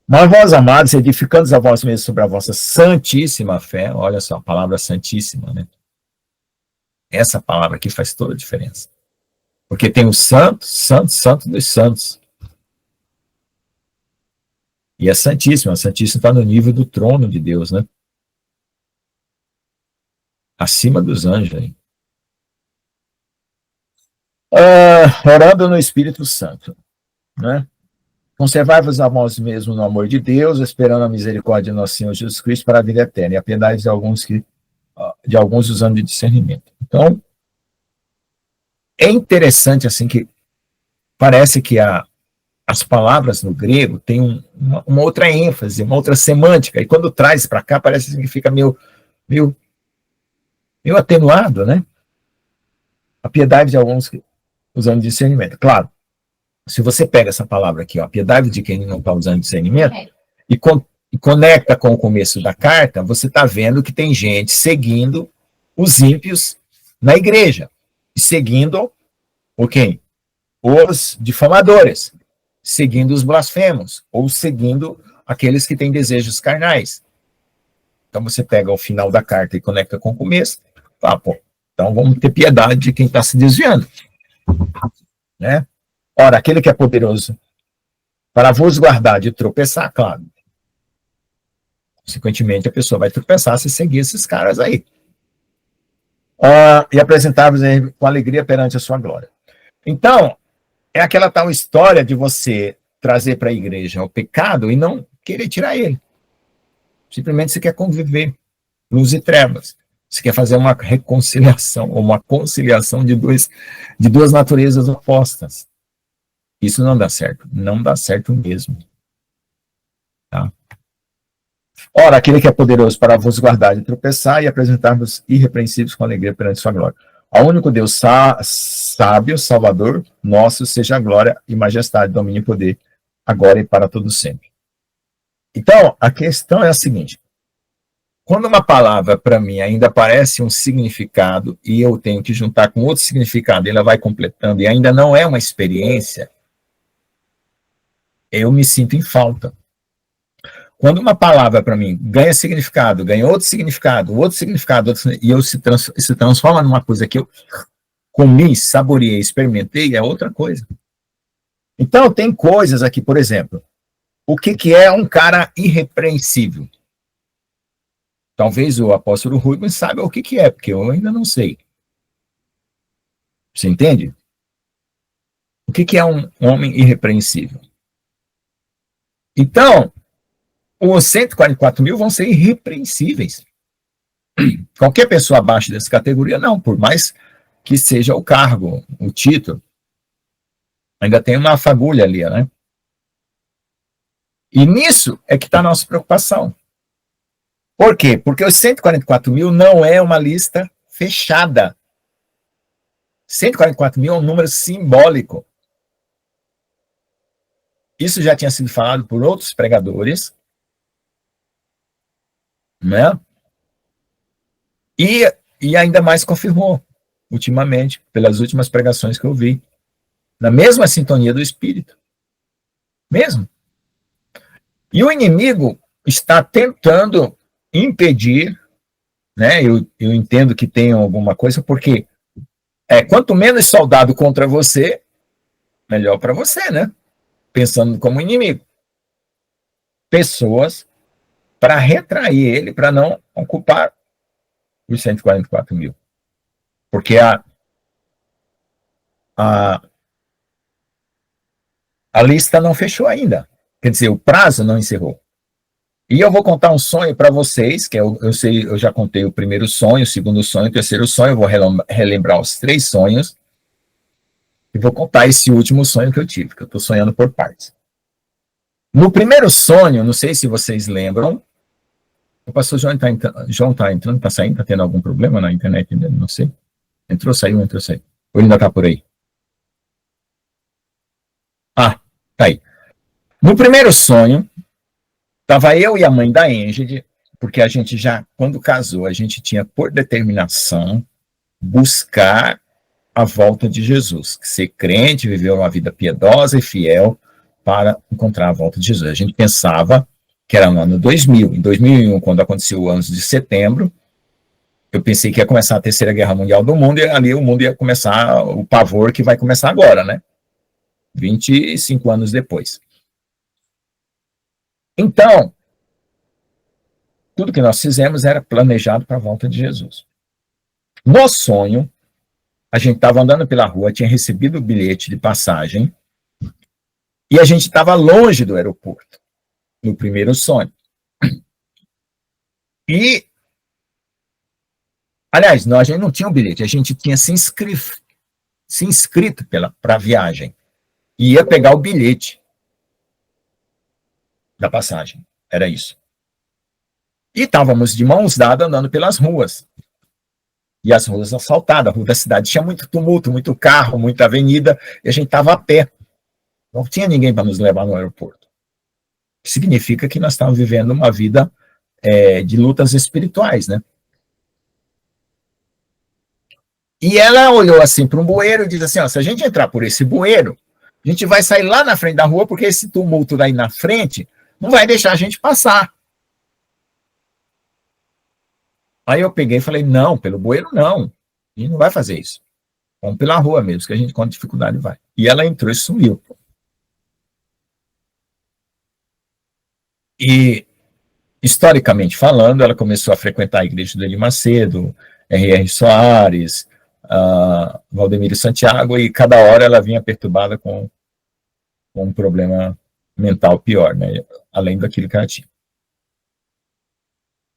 Mas vós, amados, edificando a vós mesmos sobre a vossa santíssima fé, olha só, a palavra santíssima, né? Essa palavra aqui faz toda a diferença. Porque tem o santo, santo, santo dos santos. E é santíssima, a santíssima está no nível do trono de Deus, né? Acima dos anjos, hein? Orando no Espírito Santo, né? Conservai-vos a vós mesmos no amor de Deus, esperando a misericórdia de nosso Senhor Jesus Cristo para a vida eterna, e a piedade de alguns usando de discernimento. Então, é interessante, assim, que parece que as palavras no grego têm uma outra ênfase, uma outra semântica, e quando traz para cá, parece que fica meio atenuado, né? A piedade de alguns usando discernimento. Claro, se você pega essa palavra aqui, ó, a piedade de quem não está usando discernimento, e conecta com o começo da carta, você está vendo que tem gente seguindo os ímpios na igreja, e seguindo o quem? Os difamadores, seguindo os blasfemos, ou seguindo aqueles que têm desejos carnais. Então você pega o final da carta e conecta com o começo, fala, pô, então vamos ter piedade de quem está se desviando. Né? Ora, aquele que é poderoso para vos guardar de tropeçar, claro. Consequentemente, a pessoa vai tropeçar se seguir esses caras aí. E apresentar-vos com alegria perante a sua glória. Então, é aquela tal história de você trazer para a igreja o pecado e não querer tirar ele. Simplesmente você quer conviver, luz e trevas. Você quer fazer uma reconciliação, ou uma conciliação de duas naturezas opostas. Isso não dá certo. Não dá certo mesmo. Tá? Ora, aquele que é poderoso para vos guardar de tropeçar e apresentar-vos irrepreensíveis com alegria perante sua glória. Ao único Deus sábio, Salvador, nosso, seja a glória e majestade, domínio e poder, agora e para todo sempre. Então, a questão é a seguinte. Quando uma palavra, para mim, ainda parece um significado, e eu tenho que juntar com outro significado, e ela vai completando, e ainda não é uma experiência, eu me sinto em falta. Quando uma palavra, para mim, ganha significado, ganha outro significado, e eu se transforma numa coisa que eu comi, saboreei, experimentei, é outra coisa. Então, tem coisas aqui, por exemplo, o que é um cara irrepreensível? Talvez o apóstolo Rubens saiba o que é, porque eu ainda não sei. Você entende? O que é um homem irrepreensível? Então, os 144 mil vão ser irrepreensíveis. Qualquer pessoa abaixo dessa categoria, não, por mais que seja o cargo, o título. Ainda tem uma fagulha ali, né? E nisso é que está a nossa preocupação. Por quê? Porque os 144 mil não é uma lista fechada. 144 mil é um número simbólico. Isso já tinha sido falado por outros pregadores, né? E ainda mais confirmou, ultimamente, pelas últimas pregações que eu vi, na mesma sintonia do Espírito. Mesmo. E o inimigo está tentando impedir, né? Eu entendo que tem alguma coisa, porque quanto menos soldado contra você, melhor para você, né? Pensando como inimigo. Pessoas para retrair ele, para não ocupar os 144 mil. Porque a lista não fechou ainda. Quer dizer, o prazo não encerrou. E eu vou contar um sonho para vocês, que eu já contei o primeiro sonho, o segundo sonho, o terceiro sonho, eu vou relembrar os 3 sonhos, e vou contar esse último sonho que eu tive, que eu estou sonhando por partes. No primeiro sonho, não sei se vocês lembram, o pastor João está entrando, está saindo, está tendo algum problema na internet, não sei. Entrou, saiu. Ou ele ainda está por aí? Ah, tá aí. No primeiro sonho, estava eu e a mãe da Êngide, porque a gente já, quando casou, a gente tinha por determinação buscar a volta de Jesus, ser crente, viver uma vida piedosa e fiel para encontrar a volta de Jesus. A gente pensava que era no ano 2000. Em 2001, quando aconteceu o 11 de setembro, eu pensei que ia começar a Terceira Guerra Mundial do mundo, e ali o mundo ia começar o pavor que vai começar agora, né? 25 anos depois. Então, tudo que nós fizemos era planejado para a volta de Jesus. No sonho, a gente estava andando pela rua, tinha recebido o bilhete de passagem, E a gente estava longe do aeroporto, no primeiro sonho. E, aliás, a gente não tinha um bilhete, a gente tinha se inscrito para a viagem. E ia pegar o bilhete da passagem, era isso. E estávamos de mãos dadas andando pelas ruas. E as ruas assaltadas, a rua da cidade tinha muito tumulto, muito carro, muita avenida, e a gente estava a pé. Não tinha ninguém para nos levar no aeroporto. O que significa que nós estávamos vivendo uma vida de lutas espirituais, né? E ela olhou assim para um bueiro e disse assim, ó, se a gente entrar por esse bueiro, a gente vai sair lá na frente da rua, porque esse tumulto daí na frente não vai deixar a gente passar. Aí eu peguei e falei, não, pelo bueiro não, a gente não vai fazer isso. Vamos pela rua mesmo, que a gente com dificuldade vai. E ela entrou e sumiu. E, historicamente falando, ela começou a frequentar a igreja do Edir Macedo, R.R. Soares, Valdemiro Santiago, e cada hora ela vinha perturbada com um problema mental pior, né, além daquilo que ela tinha.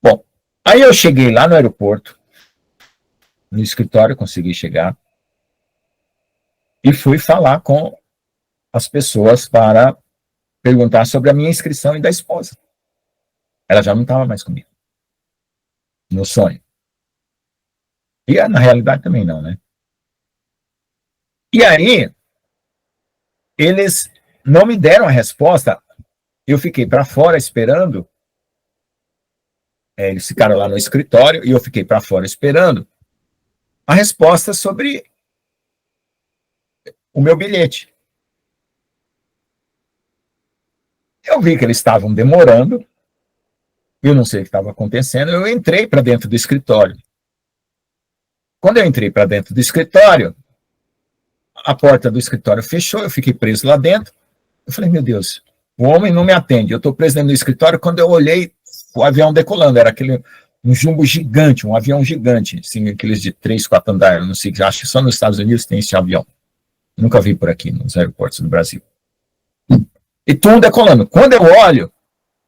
Bom, aí eu cheguei lá no aeroporto, no escritório, consegui chegar, e fui falar com as pessoas para perguntar sobre a minha inscrição e da esposa. Ela já não estava mais comigo, no sonho. E na realidade também não, né? E aí, eles não me deram a resposta, eu fiquei para fora esperando, eles ficaram lá no escritório, e eu fiquei para fora esperando a resposta sobre o meu bilhete. Eu vi que eles estavam demorando, eu não sei o que estava acontecendo, eu entrei para dentro do escritório. Quando eu entrei para dentro do escritório, a porta do escritório fechou, eu fiquei preso lá dentro. Eu falei, meu Deus, o homem não me atende, eu estou preso dentro do escritório. Quando eu olhei, o avião decolando, era um jumbo gigante, um avião gigante, assim, aqueles de 3, 4 andares, não sei, acho que só nos Estados Unidos tem esse avião. Nunca vi por aqui, nos aeroportos do Brasil. E tudo decolando. Quando eu olho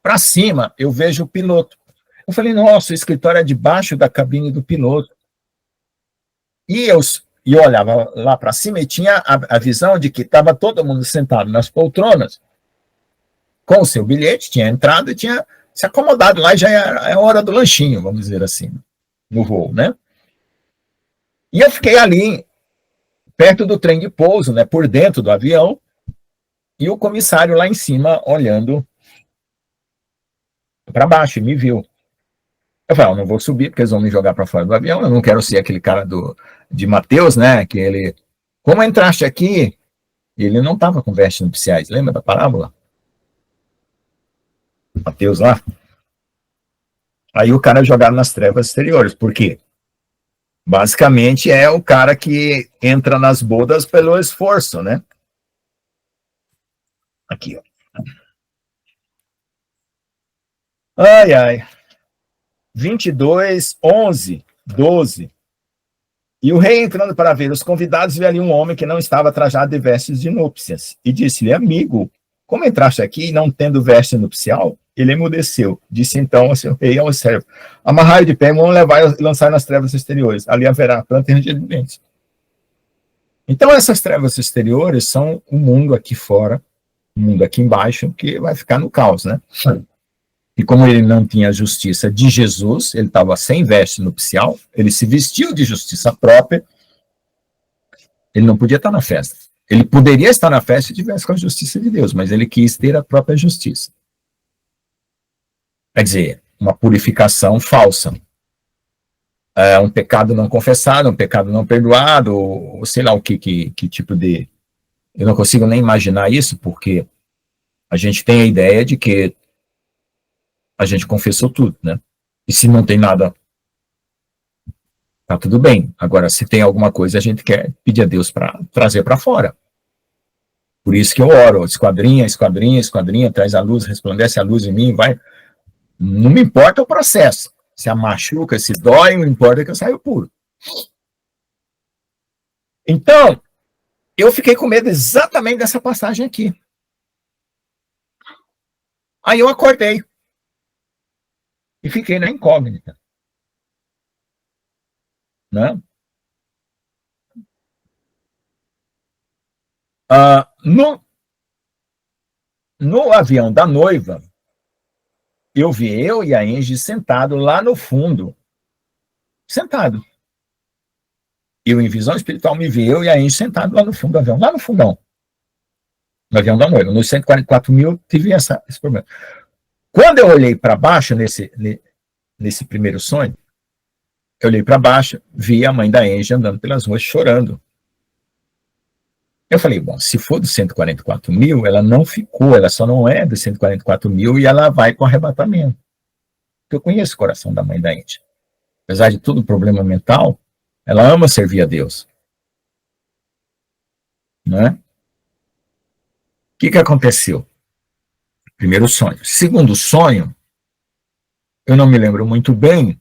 para cima, eu vejo o piloto. Eu falei, nossa, o escritório é debaixo da cabine do piloto. E eu olhava lá para cima e tinha a visão de que estava todo mundo sentado nas poltronas, com o seu bilhete, tinha entrado e tinha se acomodado lá, já é a hora do lanchinho, vamos dizer assim, no voo, né? E eu fiquei ali, perto do trem de pouso, né, por dentro do avião, e o comissário lá em cima, olhando para baixo, e me viu. Eu falei, eu não vou subir, porque eles vão me jogar para fora do avião, eu não quero ser aquele cara de Mateus, né, que ele, como entraste aqui? Ele não estava com vestes nupciais, lembra da parábola? Mateus lá. Aí o cara é jogado nas trevas exteriores, por quê? Basicamente é o cara que entra nas bodas pelo esforço, né? Aqui, ó. Ai, ai. 22, 11, 12. E o rei, entrando para ver os convidados, viu ali um homem que não estava trajado de vestes de núpcias. E disse-lhe, amigo, como entraste aqui não tendo veste nupcial? Ele emudeceu. Disse então ao seu rei e ao servo, amarrai-o de pé, vamos levar e lançar nas trevas exteriores. Ali haverá planta e ranger de dentes. Então essas trevas exteriores são o mundo aqui fora, o mundo aqui embaixo, que vai ficar no caos, né? E como ele não tinha a justiça de Jesus, ele estava sem veste nupcial, ele se vestiu de justiça própria, ele não podia estar na festa. Ele poderia estar na festa se tivesse com a justiça de Deus, mas ele quis ter a própria justiça. Quer dizer, uma purificação falsa. Um pecado não confessado, um pecado não perdoado, ou sei lá o que tipo de... Eu não consigo nem imaginar isso, porque a gente tem a ideia de que a gente confessou tudo, né? E se não tem nada, tá tudo bem. Agora, se tem alguma coisa, a gente quer pedir a Deus para trazer para fora. Por isso que eu oro, esquadrinha, esquadrinha, esquadrinha, traz a luz, resplandece a luz em mim, vai. Não me importa o processo. Se a machuca, se dói, não importa que eu saio puro. Então, eu fiquei com medo exatamente dessa passagem aqui. Aí eu acordei e fiquei na incógnita, né? No avião da noiva, eu vi eu e a Angie sentado lá no fundo, sentado. Eu, em visão espiritual, me vi eu e a Angie sentado lá no fundo do avião, lá no fundão, no avião da noiva. Nos 144 mil, tive esse problema. Quando eu olhei para baixo, nesse primeiro sonho, eu olhei para baixo, vi a mãe da Angie andando pelas ruas chorando. Eu falei, bom, se for dos 144 mil, ela não ficou, ela só não é dos 144 mil e ela vai com arrebatamento. Porque eu conheço o coração da mãe da Angie. Apesar de todo o problema mental, ela ama servir a Deus. Né? O que aconteceu? Primeiro sonho. Segundo sonho, eu não me lembro muito bem,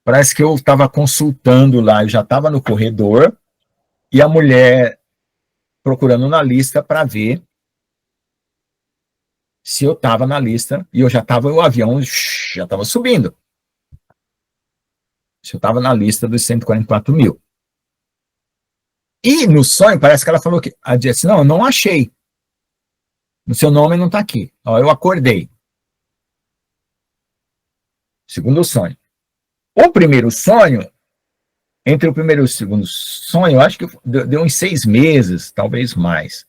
parece que eu estava consultando lá, eu já estava no corredor, e a mulher procurando na lista para ver se eu estava na lista, e eu já estava, o avião já estava subindo. Se eu estava na lista dos 144 mil. E no sonho, parece que ela falou que, ela disse, não, eu não achei. O seu nome não está aqui. Ó, eu acordei. Segundo sonho. O primeiro sonho, entre o primeiro e o segundo sonho, eu acho que deu uns 6 meses, talvez mais.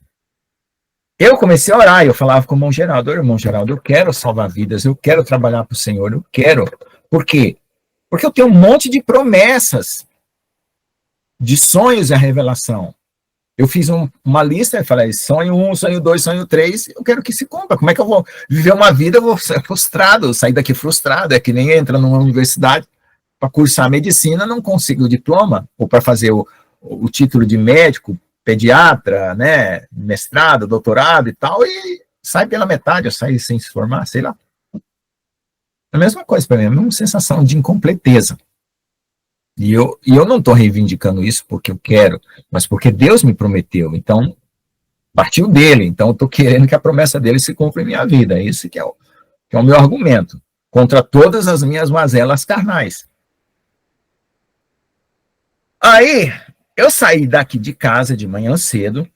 Eu comecei a orar, eu falava com o irmão Geraldo, eu quero salvar vidas, eu quero trabalhar para o Senhor, eu quero. Por quê? Porque eu tenho um monte de promessas, de sonhos e a revelação. Eu fiz uma lista e falei, sonho 1, sonho 2, sonho 3, eu quero que se cumpra. Como é que eu vou viver uma vida, eu vou ser frustrado, sair daqui frustrado, é que nem entra numa universidade para cursar medicina, não consigo o diploma, ou para fazer o título de médico, pediatra, né, mestrado, doutorado e tal, e sai pela metade, eu saio sem se formar, sei lá. É a mesma coisa para mim, é a mesma sensação de incompleteza. E eu não estou reivindicando isso porque eu quero, mas porque Deus me prometeu, então partiu dele, então eu estou querendo que a promessa dele se cumpra em minha vida, esse que é o meu argumento, contra todas as minhas mazelas carnais. Aí, eu saí daqui de casa de manhã cedo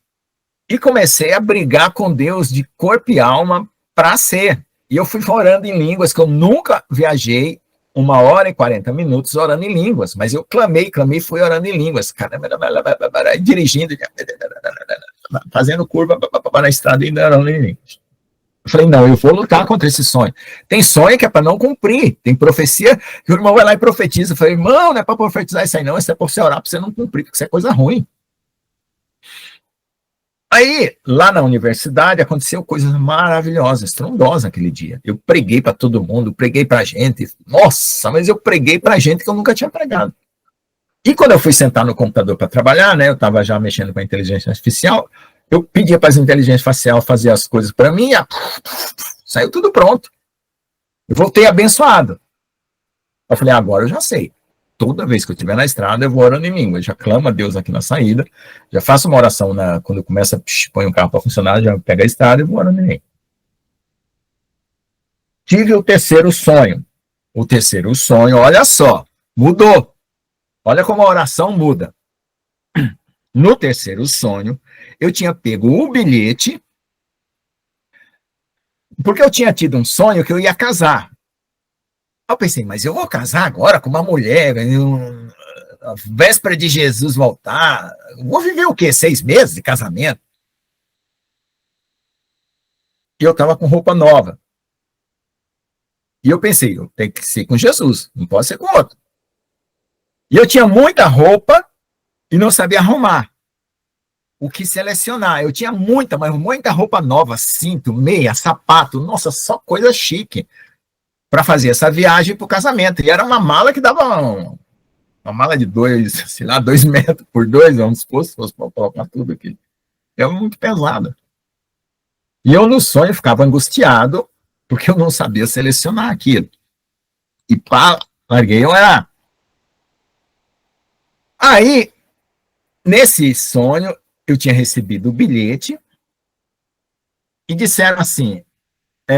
e comecei a brigar com Deus de corpo e alma para ser. E eu fui orando em línguas, que eu nunca viajei 1h40 orando em línguas, mas eu clamei, fui orando em línguas, dirigindo, fazendo curva na estrada e ainda orando em línguas. Eu falei, não, eu vou lutar contra esse sonho. Tem sonho que é para não cumprir, tem profecia que o irmão vai lá e profetiza. Eu falei, irmão, não é para profetizar isso aí não, isso é para você orar, para você não cumprir, porque isso é coisa ruim. Aí, lá na universidade, aconteceu coisas maravilhosas, estrondosas aquele dia. Eu preguei para todo mundo, preguei para gente. Nossa, mas eu preguei para gente que eu nunca tinha pregado. E quando eu fui sentar no computador para trabalhar, né, eu estava já mexendo com a inteligência artificial, eu pedia para as inteligências facial fazer as coisas para mim, e saiu tudo pronto. Eu voltei abençoado. Eu falei, agora eu já sei. Toda vez que eu estiver na estrada, eu vou orando em língua. Já clamo a Deus aqui na saída, já faço uma oração quando começa, põe o carro para funcionar, já pega a estrada e vou orando em língua. Tive o terceiro sonho. O terceiro sonho, olha só, mudou. Olha como a oração muda. No terceiro sonho, eu tinha pego o bilhete, porque eu tinha tido um sonho que eu ia casar. Eu pensei, mas eu vou casar agora com uma mulher, a véspera de Jesus voltar, vou viver o quê? 6 meses de casamento? E eu estava com roupa nova. E eu pensei, eu tenho que ser com Jesus, não posso ser com outro. E eu tinha muita roupa e não sabia arrumar. O que selecionar? Eu tinha mas muita roupa nova, cinto, meia, sapato, nossa, só coisa chique, para fazer essa viagem para o casamento. E era uma mala que dava uma mala de 2 metros por 2, vamos supor, se fosse para colocar tudo aqui. Era muito pesada. E eu, no sonho, ficava angustiado, porque eu não sabia selecionar aquilo. E larguei orar. Aí, nesse sonho, eu tinha recebido o bilhete e disseram assim,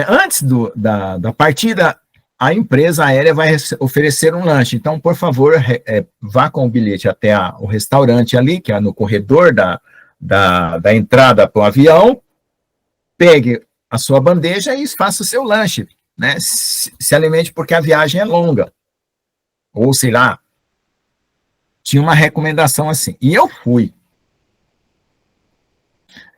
antes da partida, a empresa aérea vai oferecer um lanche. Então, por favor, vá com o bilhete até o restaurante ali, que é no corredor da entrada para o avião, pegue a sua bandeja e faça o seu lanche, né? Se alimente, porque a viagem é longa. Ou, sei lá, tinha uma recomendação assim. E eu fui.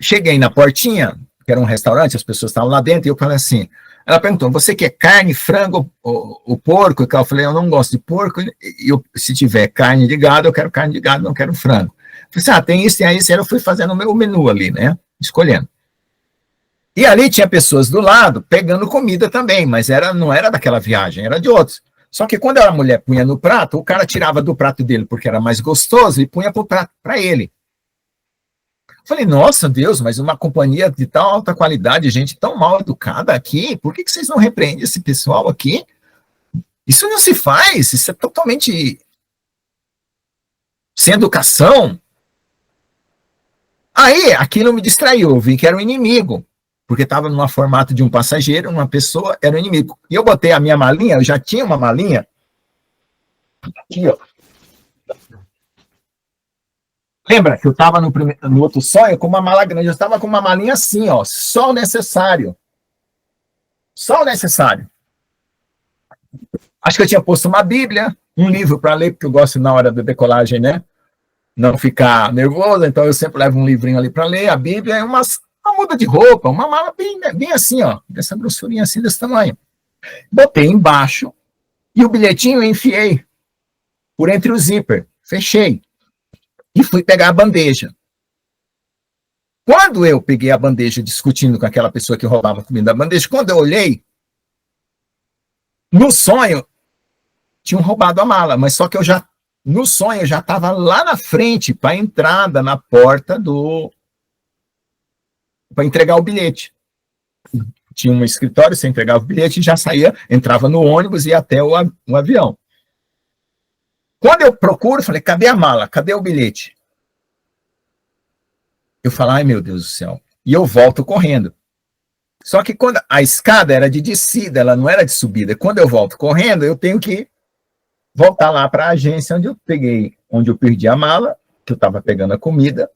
Cheguei na portinha, que era um restaurante, as pessoas estavam lá dentro, e eu falei assim, ela perguntou, você quer carne, frango, o porco? Eu falei, eu não gosto de porco, se tiver carne de gado, eu quero carne de gado, não quero frango. Eu falei assim, tem isso, tem isso, e eu fui fazendo o meu menu ali, né, escolhendo. E ali tinha pessoas do lado, pegando comida também, mas não era daquela viagem, era de outros. Só que quando a mulher punha no prato, o cara tirava do prato dele, porque era mais gostoso, e punha pro prato para ele. Falei, nossa, Deus, mas uma companhia de tão alta qualidade, gente tão mal educada aqui, por que vocês não repreendem esse pessoal aqui? Isso não se faz, isso é totalmente sem educação. Aí, aquilo me distraiu, eu vi que era um inimigo, porque estava num formato de um passageiro, uma pessoa, era um inimigo. E eu botei a minha malinha, eu já tinha uma malinha, aqui, ó. Lembra que eu estava no outro sonho com uma mala grande, eu estava com uma malinha assim, ó, só o necessário. Só o necessário. Acho que eu tinha posto uma Bíblia, um livro para ler, porque eu gosto na hora da decolagem, né? Não ficar nervoso, então eu sempre levo um livrinho ali para ler, a Bíblia, uma muda de roupa, uma mala bem assim, ó, dessa grossurinha assim, desse tamanho. Botei embaixo e o bilhetinho eu enfiei por entre o zíper, fechei. E fui pegar a bandeja. Quando eu peguei a bandeja discutindo com aquela pessoa que roubava a comida da bandeja, quando eu olhei, no sonho, tinham roubado a mala, mas só que no sonho, eu já estava lá na frente, para a entrada, na porta para entregar o bilhete. Tinha um escritório, você entregava o bilhete e já saía, entrava no ônibus e ia até o avião. Quando eu procuro, falei, cadê a mala? Cadê o bilhete? Eu falo, ai meu Deus do céu. E eu volto correndo. Só que quando a escada era de descida, ela não era de subida. Quando eu volto correndo, eu tenho que voltar lá para a agência onde eu perdi a mala, que eu estava pegando a comida.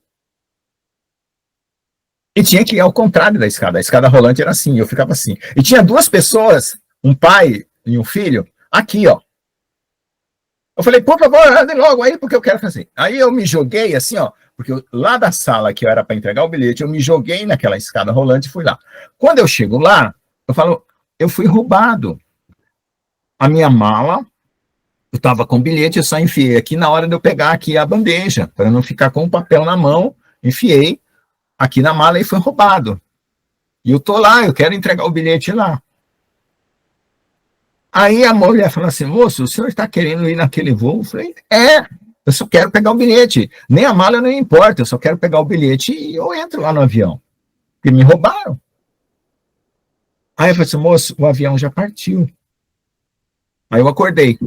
E tinha que ir ao contrário da escada. A escada rolante era assim, eu ficava assim. E tinha duas pessoas, um pai e um filho, aqui, ó. Eu falei, por favor, andem logo aí, porque eu quero fazer. Aí eu me joguei assim, ó, porque lá da sala que eu era para entregar o bilhete, eu me joguei naquela escada rolante e fui lá. Quando eu chego lá, eu falo, eu fui roubado. A minha mala, eu estava com o bilhete, eu só enfiei aqui na hora de eu pegar aqui a bandeja, para não ficar com o papel na mão, enfiei aqui na mala e foi roubado. E eu tô lá, eu quero entregar o bilhete lá. Aí a mulher falou assim, moço, o senhor está querendo ir naquele voo? Eu falei, eu só quero pegar o bilhete. Nem a mala não importa, eu só quero pegar o bilhete e eu entro lá no avião. Porque me roubaram. Aí eu falei assim, moço, o avião já partiu. Aí eu acordei.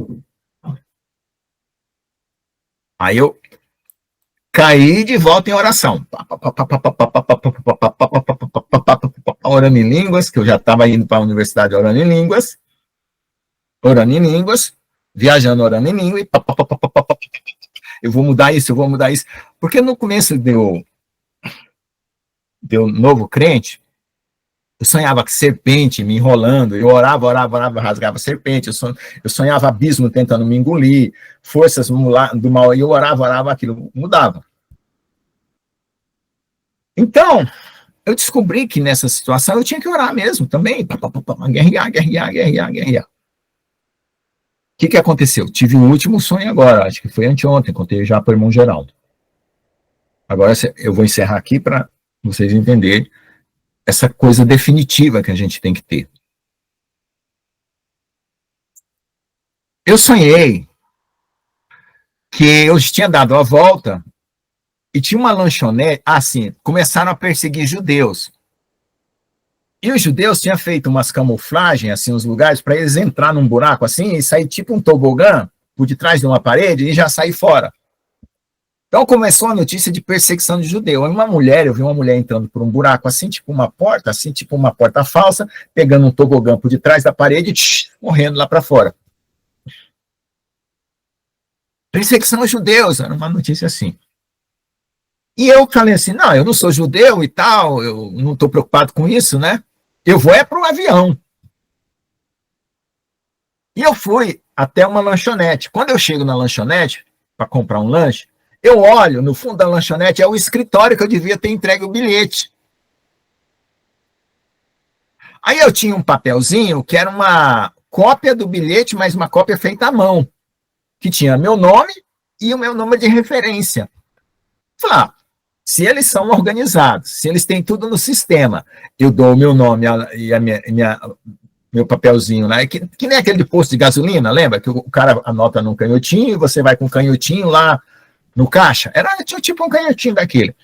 Aí eu caí de volta em oração. Orando em línguas, que eu já estava indo para a universidade orando em línguas, viajando orando em língua, e eu vou mudar isso, Porque no começo deu novo crente, eu sonhava com serpente me enrolando, eu orava, rasgava serpente, eu sonhava abismo tentando me engolir, forças do mal, e eu orava, aquilo mudava. Então, eu descobri que nessa situação eu tinha que orar mesmo também, guerrear. O que aconteceu? Tive um último sonho agora, acho que foi anteontem, contei já para o irmão Geraldo. Agora eu vou encerrar aqui para vocês entenderem essa coisa definitiva que a gente tem que ter. Eu sonhei que eu tinha dado a volta e tinha uma lanchonete, assim, começaram a perseguir judeus. E os judeus tinham feito umas camuflagens, assim, uns lugares, para eles entrar num buraco assim e sair tipo um tobogã por detrás de uma parede e já sair fora. Então começou a notícia de perseguição de judeu. Eu vi uma mulher entrando por um buraco assim, tipo uma porta falsa, pegando um tobogã por detrás da parede e morrendo lá para fora. Perseguição aos judeus, era uma notícia assim. E eu falei assim, não, eu não sou judeu e tal, eu não estou preocupado com isso, né? Eu vou para o avião. E eu fui até uma lanchonete. Quando eu chego na lanchonete para comprar um lanche, eu olho, no fundo da lanchonete, é o escritório que eu devia ter entregue o bilhete. Aí eu tinha um papelzinho que era uma cópia do bilhete, mas uma cópia feita à mão, que tinha meu nome e o meu número de referência. Falei, se eles são organizados, se eles têm tudo no sistema, eu dou o meu nome e a meu papelzinho lá, que nem aquele de posto de gasolina, lembra? Que o cara anota num canhotinho, você vai com um canhotinho lá no caixa. Tinha tipo um canhotinho daquele.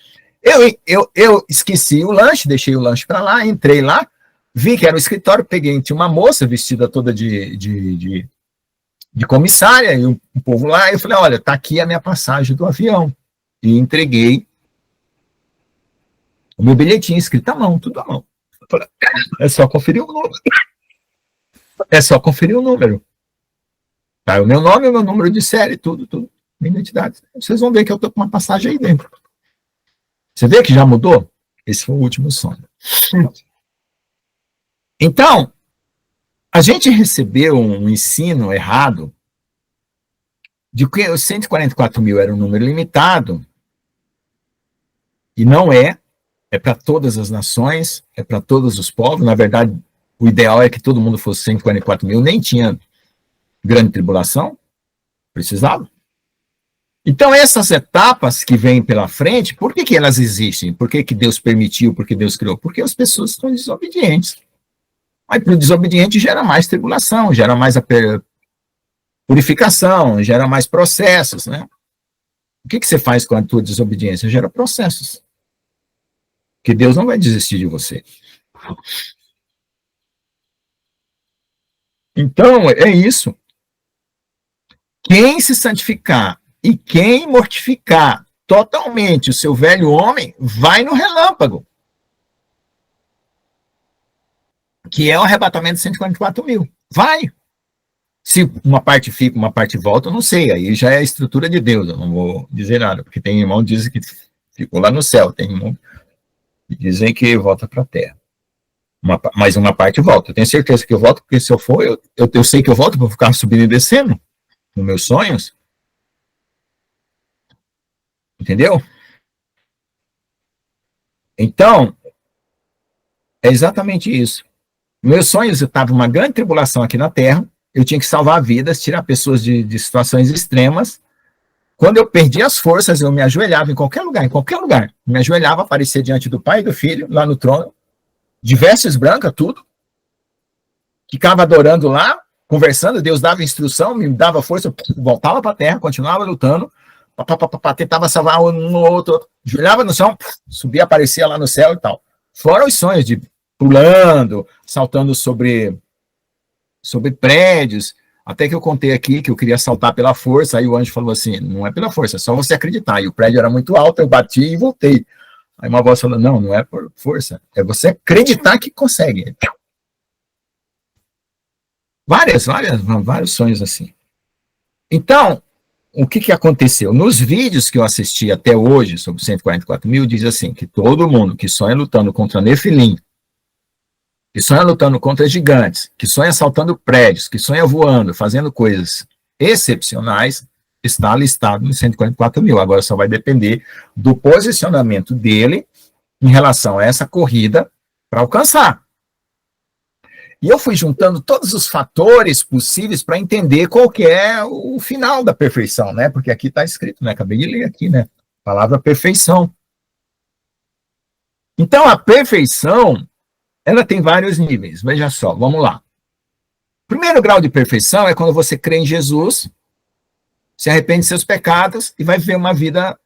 Eu esqueci o lanche, deixei o lanche para lá, entrei lá, vi que era o escritório, peguei, tinha uma moça vestida toda de comissária, e um povo lá, e eu falei, olha, tá aqui a minha passagem do avião. E entreguei o meu bilhetinho escrito à mão, tudo à mão. Eu falei, é só conferir o número. É só conferir o número. Tá, o meu nome, o meu número de série, tudo. Minha identidade. Vocês vão ver que eu tô com uma passagem aí dentro. Você vê que já mudou? Esse foi o último sonho. Então, a gente recebeu um ensino errado de que os 144 mil era um número limitado, e não é para todas as nações, é para todos os povos. Na verdade, o ideal é que todo mundo fosse 144 mil, nem tinha grande tribulação, precisava. Então, essas etapas que vêm pela frente, por que elas existem? Por que Deus permitiu, por que Deus criou? Porque as pessoas são desobedientes. Aí, para o desobediente, gera mais tribulação, gera mais a purificação, gera mais processos, né? O que você faz com a tua desobediência? Gera processos. Porque Deus não vai desistir de você. Então, é isso. Quem se santificar e quem mortificar totalmente o seu velho homem, vai no relâmpago. Que é o arrebatamento de 144 mil. Vai. Se uma parte fica, uma parte volta, eu não sei. Aí já é a estrutura de Deus, eu não vou dizer nada. Porque tem irmão que diz que ficou lá no céu, tem irmão que dizem que volta para a terra. Mas uma parte volta. Eu tenho certeza que eu volto, porque se eu for, eu sei que eu volto para ficar subindo e descendo nos meus sonhos. Entendeu? Então, é exatamente isso. Meus sonhos, eu estava uma grande tribulação aqui na Terra, eu tinha que salvar vidas, tirar pessoas de situações extremas. Quando eu perdi as forças, eu me ajoelhava em qualquer lugar, me ajoelhava, aparecia diante do Pai e do Filho, lá no trono, de vestes brancas, tudo, ficava adorando lá, conversando, Deus dava instrução, me dava força, eu voltava para a Terra, continuava lutando, tentava salvar um ou outro, ajoelhava no chão, subia, aparecia lá no céu e tal. Fora os sonhos de pulando, saltando sobre prédios, até que eu contei aqui que eu queria saltar pela força, aí o anjo falou assim, não é pela força, é só você acreditar. E o prédio era muito alto, eu bati e voltei. Aí uma voz falou, não é por força, é você acreditar que consegue. Vários sonhos assim. Então, o que aconteceu? Nos vídeos que eu assisti até hoje, sobre 144 mil, diz assim, que todo mundo que sonha lutando contra Nefilim, que sonha lutando contra gigantes, que sonha saltando prédios, que sonha voando, fazendo coisas excepcionais, está listado nos 144 mil. Agora só vai depender do posicionamento dele em relação a essa corrida para alcançar. E eu fui juntando todos os fatores possíveis para entender qual que é o final da perfeição, né? Porque aqui está escrito, né? Acabei de ler aqui, né? A palavra perfeição. Então, a perfeição, ela tem vários níveis. Veja só, vamos lá. O primeiro grau de perfeição é quando você crê em Jesus, se arrepende de seus pecados e vai viver uma vida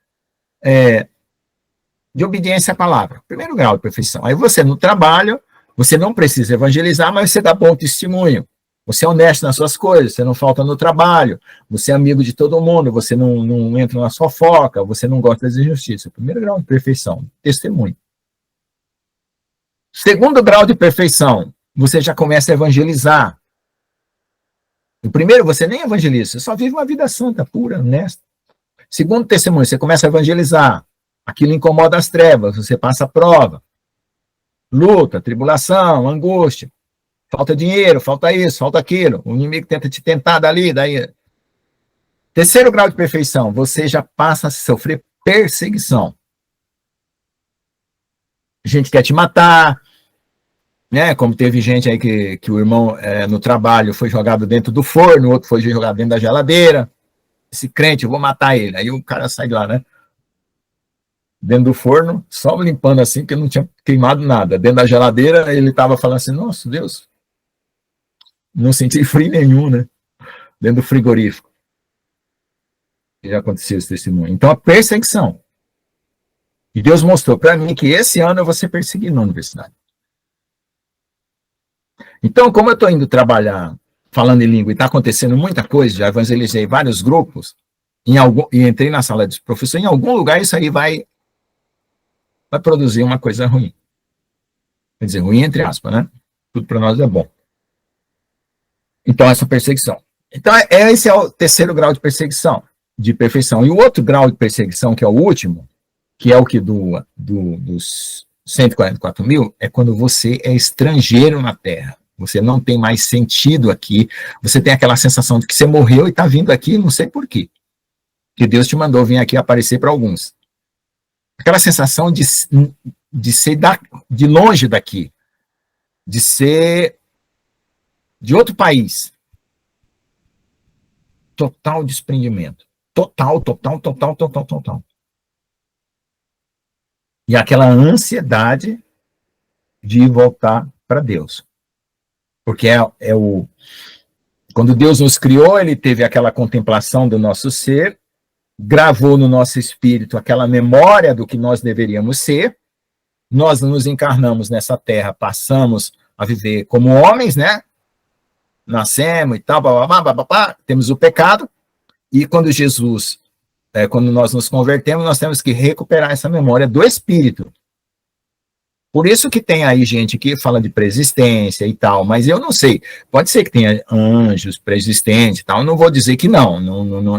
de obediência à palavra. Primeiro grau de perfeição. Aí você, no trabalho, você não precisa evangelizar, mas você dá bom testemunho. Você é honesto nas suas coisas, você não falta no trabalho, você é amigo de todo mundo, você não entra na sua foca, você não gosta das injustiças. Primeiro grau de perfeição, testemunho. Segundo grau de perfeição, você já começa a evangelizar. O primeiro, você nem evangeliza, você só vive uma vida santa, pura, honesta. Segundo testemunho, você começa a evangelizar. Aquilo incomoda as trevas, você passa a prova. Luta, tribulação, angústia. Falta dinheiro, falta isso, falta aquilo. O inimigo tenta te tentar dali, daí. Terceiro grau de perfeição, você já passa a sofrer perseguição. Gente quer te matar, né? Como teve gente aí que o irmão no trabalho foi jogado dentro do forno, o outro foi jogado dentro da geladeira. Esse crente, eu vou matar ele. Aí o cara sai de lá, né? Dentro do forno, só limpando assim, porque não tinha queimado nada. Dentro da geladeira, ele estava falando assim, nossa, Deus, não senti frio nenhum, né? Dentro do frigorífico. Já aconteceu esse testemunho. Então, a perseguição. E Deus mostrou para mim que esse ano eu vou ser perseguido na universidade. Então, como eu estou indo trabalhar falando em língua e está acontecendo muita coisa, já evangelizei vários grupos, e entrei na sala de professor, em algum lugar isso aí vai produzir uma coisa ruim. Quer dizer, ruim entre aspas, né? Tudo para nós é bom. Então, essa perseguição. Então, esse é o terceiro grau de perseguição, de perfeição. E o outro grau de perseguição, que é o último, que é o que dos 144 mil, é quando você é estrangeiro na Terra. Você não tem mais sentido aqui, você tem aquela sensação de que você morreu e está vindo aqui, não sei por quê. Que Deus te mandou vir aqui aparecer para alguns. Aquela sensação de ser de longe daqui, de ser de outro país. Total desprendimento. Total. E aquela ansiedade de voltar para Deus. Porque quando Deus nos criou, ele teve aquela contemplação do nosso ser, gravou no nosso espírito aquela memória do que nós deveríamos ser, nós nos encarnamos nessa terra, passamos a viver como homens, né? Nascemos e tal, temos o pecado, e quando quando nós nos convertemos, nós temos que recuperar essa memória do espírito. Por isso que tem aí gente que fala de preexistência e tal, mas eu não sei. Pode ser que tenha anjos preexistentes e tal, eu não vou dizer que não.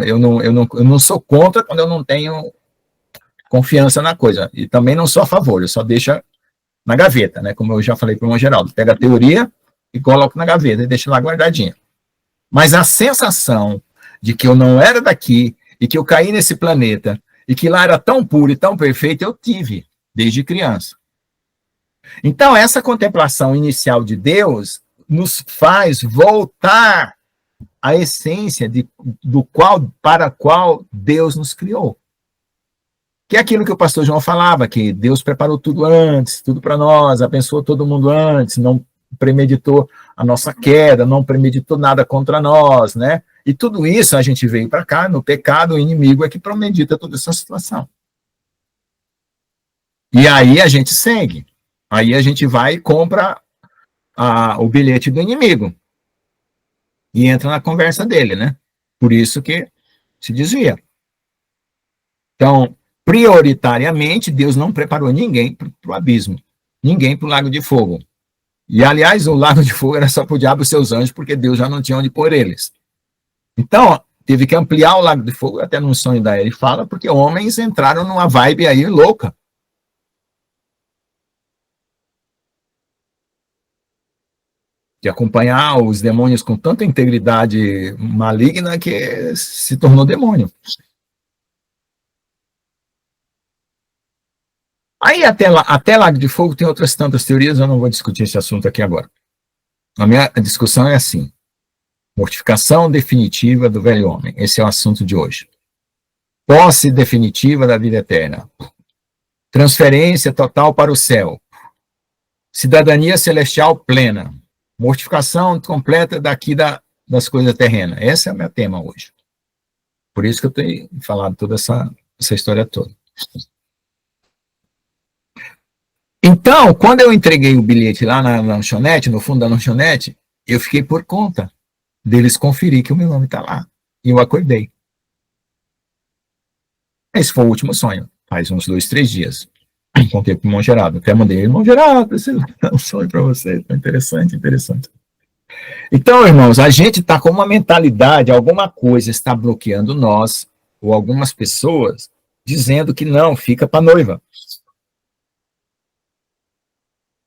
Eu não sou contra quando eu não tenho confiança na coisa. E também não sou a favor, eu só deixo na gaveta, né? Como eu já falei para o irmão Geraldo. Pega a teoria e coloco na gaveta e deixo lá guardadinha. Mas a sensação de que eu não era daqui e que eu caí nesse planeta e que lá era tão puro e tão perfeito, eu tive desde criança. Então, essa contemplação inicial de Deus nos faz voltar à essência para a qual Deus nos criou. Que é aquilo que o pastor João falava, que Deus preparou tudo antes, tudo para nós, abençoou todo mundo antes, não premeditou a nossa queda, não premeditou nada contra nós, né? E tudo isso a gente veio para cá, no pecado, o inimigo é que premedita toda essa situação. E aí a gente segue. Aí a gente vai e compra o bilhete do inimigo. E entra na conversa dele, né? Por isso que se desvia. Então, prioritariamente, Deus não preparou ninguém para o abismo. Ninguém para o lago de fogo. E, aliás, o lago de fogo era só para o diabo e seus anjos, porque Deus já não tinha onde pôr eles. Então, teve que ampliar o lago de fogo, até num sonho da ele fala, porque homens entraram numa vibe aí louca. De acompanhar os demônios com tanta integridade maligna que se tornou demônio. Aí até Lago de Fogo tem outras tantas teorias, eu não vou discutir esse assunto aqui agora. A minha discussão é assim: mortificação definitiva do velho homem. Esse é o assunto de hoje. Posse definitiva da vida eterna. Transferência total para o céu. Cidadania celestial plena. Mortificação completa daqui das coisas terrenas. Esse é o meu tema hoje. Por isso que eu tenho falado toda essa história toda. Então, quando eu entreguei o bilhete lá na lanchonete, no fundo da lanchonete, eu fiquei por conta deles conferir que o meu nome está lá. E eu acordei. Esse foi o último sonho, faz uns 2, 3 dias. Contei pro irmão Geraldo, até mandei, irmão Geraldo, esse é um sonho para você, interessante, interessante. Então, irmãos, a gente está com uma mentalidade, alguma coisa está bloqueando nós, ou algumas pessoas, dizendo que não, fica para noiva.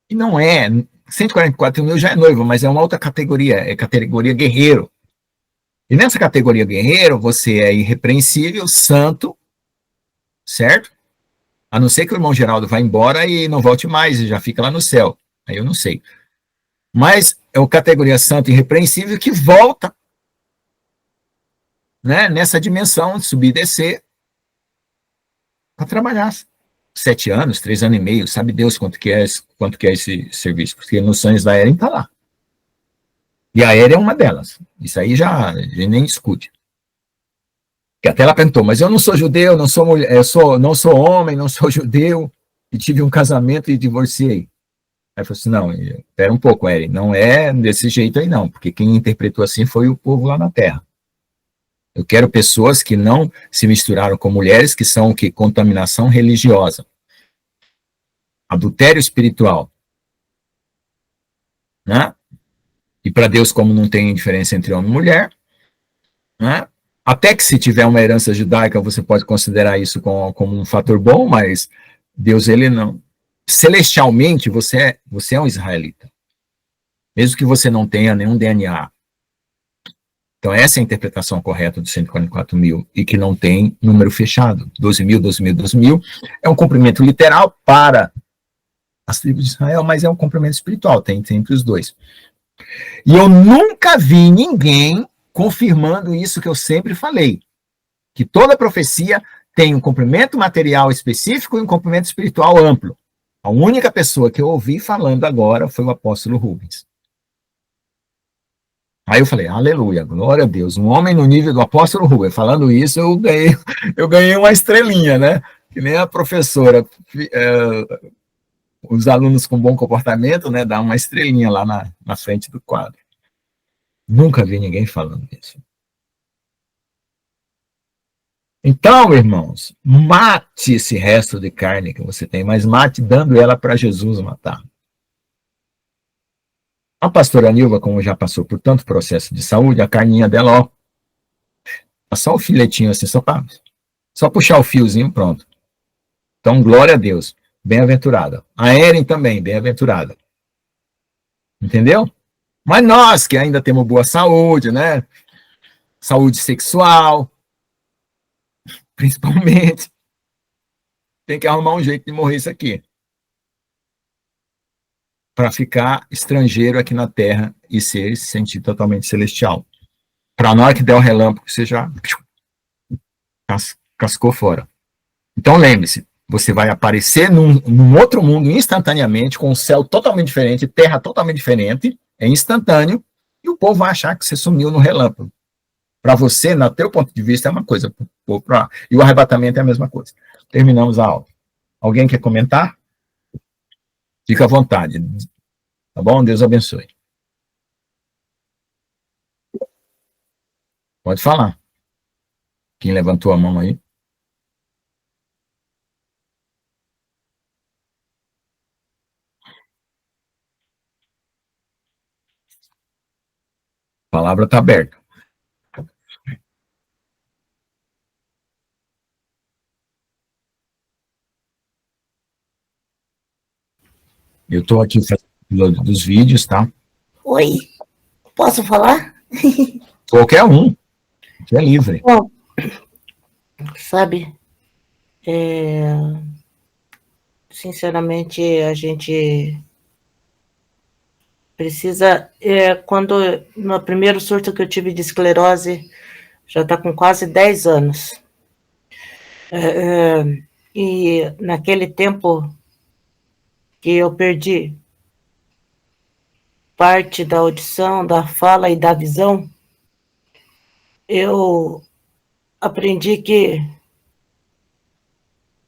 E não é, 144 mil já é noiva, mas é uma outra categoria, é categoria guerreiro. E nessa categoria guerreiro, você é irrepreensível, santo, certo? A não ser que o irmão Geraldo vá embora e não volte mais, e já fica lá no céu. Aí eu não sei. Mas é uma categoria santo e irrepreensível que volta, né, nessa dimensão de subir e descer para trabalhar. 7 anos, 3 anos e meio, sabe Deus quanto que é esse serviço, porque nos sonhos da Eren está lá. E a Eren é uma delas. Isso aí já nem discute. Que até ela perguntou, mas eu não sou judeu, não sou mulher, não sou homem, não sou judeu, e tive um casamento e divorciei. Aí falou assim, não, espera um pouco, Eren, não é desse jeito aí não, porque quem interpretou assim foi o povo lá na Terra. Eu quero pessoas que não se misturaram com mulheres que são o quê? Contaminação religiosa. Adultério espiritual. Né? E para Deus, como não tem diferença entre homem e mulher, né? Até que se tiver uma herança judaica, você pode considerar isso como um fator bom, mas Deus, ele não. Celestialmente, você é um israelita. Mesmo que você não tenha nenhum DNA. Então, essa é a interpretação correta dos 144 mil, e que não tem número fechado. 12 mil, 12 mil, 12 mil. É um cumprimento literal para as tribos de Israel, mas é um cumprimento espiritual, tem entre os dois. E eu nunca vi ninguém confirmando isso que eu sempre falei, que toda profecia tem um cumprimento material específico e um cumprimento espiritual amplo. A única pessoa que eu ouvi falando agora foi o apóstolo Rubens. Aí eu falei, aleluia, glória a Deus, um homem no nível do apóstolo Rubens. Falando isso, eu ganhei uma estrelinha, né? Que nem a professora, os alunos com bom comportamento, né, dá uma estrelinha lá na frente do quadro. Nunca vi ninguém falando isso. Então, irmãos, mate esse resto de carne que você tem, mas mate dando ela para Jesus matar. A pastora Nilva, como já passou por tanto processo de saúde, a carninha dela, ó, só o filetinho assim, só puxar o fiozinho, pronto. Então, glória a Deus, bem-aventurada. A Eren também, bem-aventurada. Entendeu? Mas nós, que ainda temos boa saúde, né? Saúde sexual, principalmente, tem que arrumar um jeito de morrer isso aqui. Para ficar estrangeiro aqui na Terra e se sentir totalmente celestial. Para na hora que der o relâmpago, você já cascou fora. Então lembre-se, você vai aparecer num outro mundo instantaneamente, com um céu totalmente diferente, terra totalmente diferente, é instantâneo, e o povo vai achar que você sumiu no relâmpago. Para você, no teu ponto de vista, é uma coisa, e o arrebatamento é a mesma coisa. Terminamos a aula. Alguém quer comentar? Fica à vontade. Tá bom? Deus abençoe. Pode falar. Quem levantou a mão aí? A palavra está aberta. Eu estou aqui fazendo dos vídeos, tá? Oi, posso falar? Qualquer um. Você é livre. Bom, sabe, sinceramente, a gente precisa, quando, no primeiro surto que eu tive de esclerose, já está com quase 10 anos. E naquele tempo que eu perdi parte da audição, da fala e da visão, eu aprendi que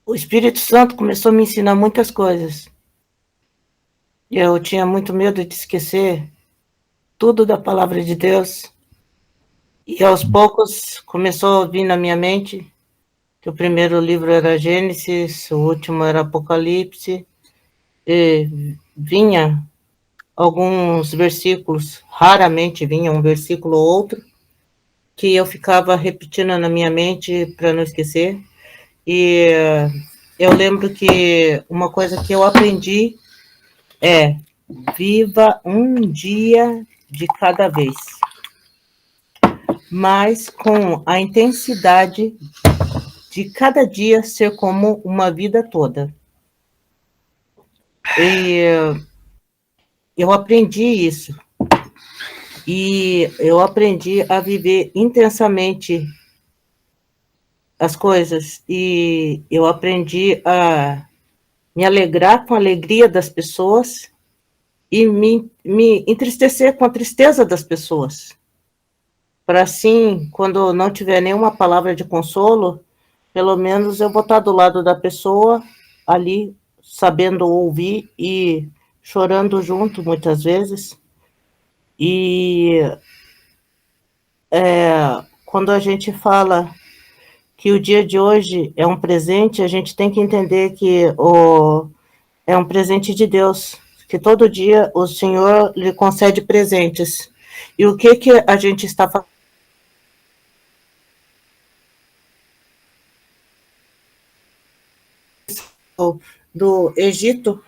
o Espírito Santo começou a me ensinar muitas coisas. Eu tinha muito medo de esquecer tudo da palavra de Deus. E aos poucos começou a vir na minha mente que o primeiro livro era Gênesis, o último era Apocalipse, e vinha alguns versículos, raramente vinha um versículo ou outro, que eu ficava repetindo na minha mente para não esquecer. E eu lembro que uma coisa que eu aprendi é: viva um dia de cada vez, mas com a intensidade de cada dia ser como uma vida toda. E eu aprendi isso. E eu aprendi a viver intensamente as coisas. E eu aprendi a me alegrar com a alegria das pessoas e me entristecer com a tristeza das pessoas. Para assim, quando não tiver nenhuma palavra de consolo, pelo menos eu vou estar do lado da pessoa, ali, sabendo ouvir e chorando junto, muitas vezes. E quando a gente fala que o dia de hoje é um presente, a gente tem que entender que é um presente de Deus, que todo dia o Senhor lhe concede presentes. E o que a gente está fazendo? Do Egito,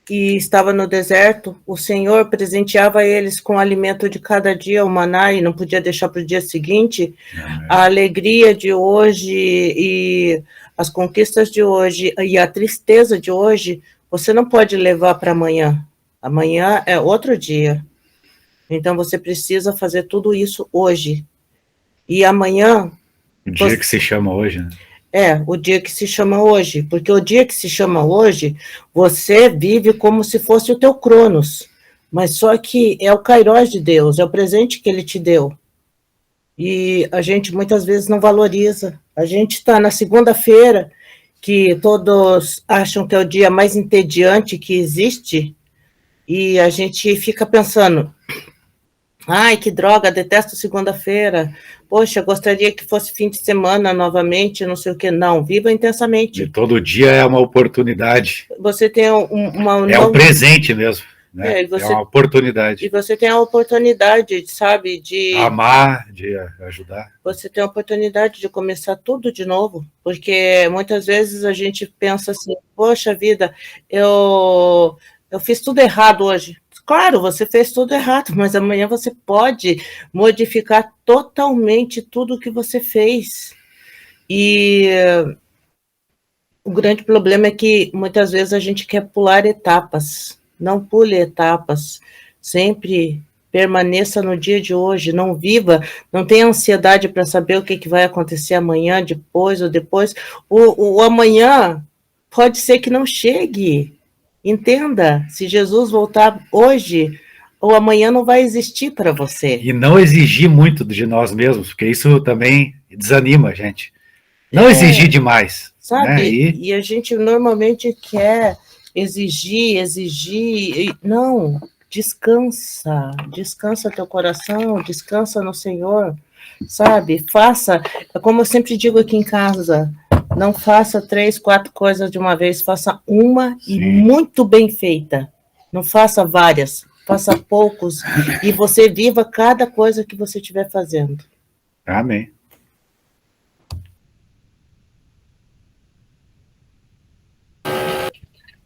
que estava no deserto, o Senhor presenteava eles com o alimento de cada dia, o maná, e não podia deixar para o dia seguinte. A alegria de hoje e as conquistas de hoje e a tristeza de hoje, você não pode levar para amanhã. Amanhã é outro dia. Então, você precisa fazer tudo isso hoje. E amanhã... O dia que se chama hoje, né? O dia que se chama hoje, porque o dia que se chama hoje, você vive como se fosse o teu Cronos, mas só que é o Kairos de Deus, é o presente que ele te deu. E a gente muitas vezes não valoriza. A gente está na segunda-feira, que todos acham que é o dia mais entediante que existe, e a gente fica pensando: ai, que droga, detesto segunda-feira. Poxa, gostaria que fosse fim de semana novamente, não sei o que. Não, viva intensamente. E todo dia é uma oportunidade. Você tem um presente mesmo, né? É uma oportunidade. E você tem a oportunidade, sabe, de... amar, de ajudar. Você tem a oportunidade de começar tudo de novo, porque muitas vezes a gente pensa assim: poxa vida, eu fiz tudo errado hoje. Claro, você fez tudo errado, mas amanhã você pode modificar totalmente tudo o que você fez. E o grande problema é que muitas vezes a gente quer pular etapas. Não pule etapas. Sempre permaneça no dia de hoje. Não viva, não tenha ansiedade para saber o que vai acontecer amanhã, depois ou depois. O amanhã pode ser que não chegue. Entenda, se Jesus voltar hoje, ou amanhã não vai existir para você. E não exigir muito de nós mesmos, porque isso também desanima a gente. Não exigir demais. Sabe, né? E a gente normalmente quer exigir, não, descansa teu coração, descansa no Senhor, sabe, faça, como eu sempre digo aqui em casa, não faça 3, 4 coisas de uma vez, faça uma e muito bem feita. Não faça várias, faça poucos e você viva cada coisa que você estiver fazendo. Amém.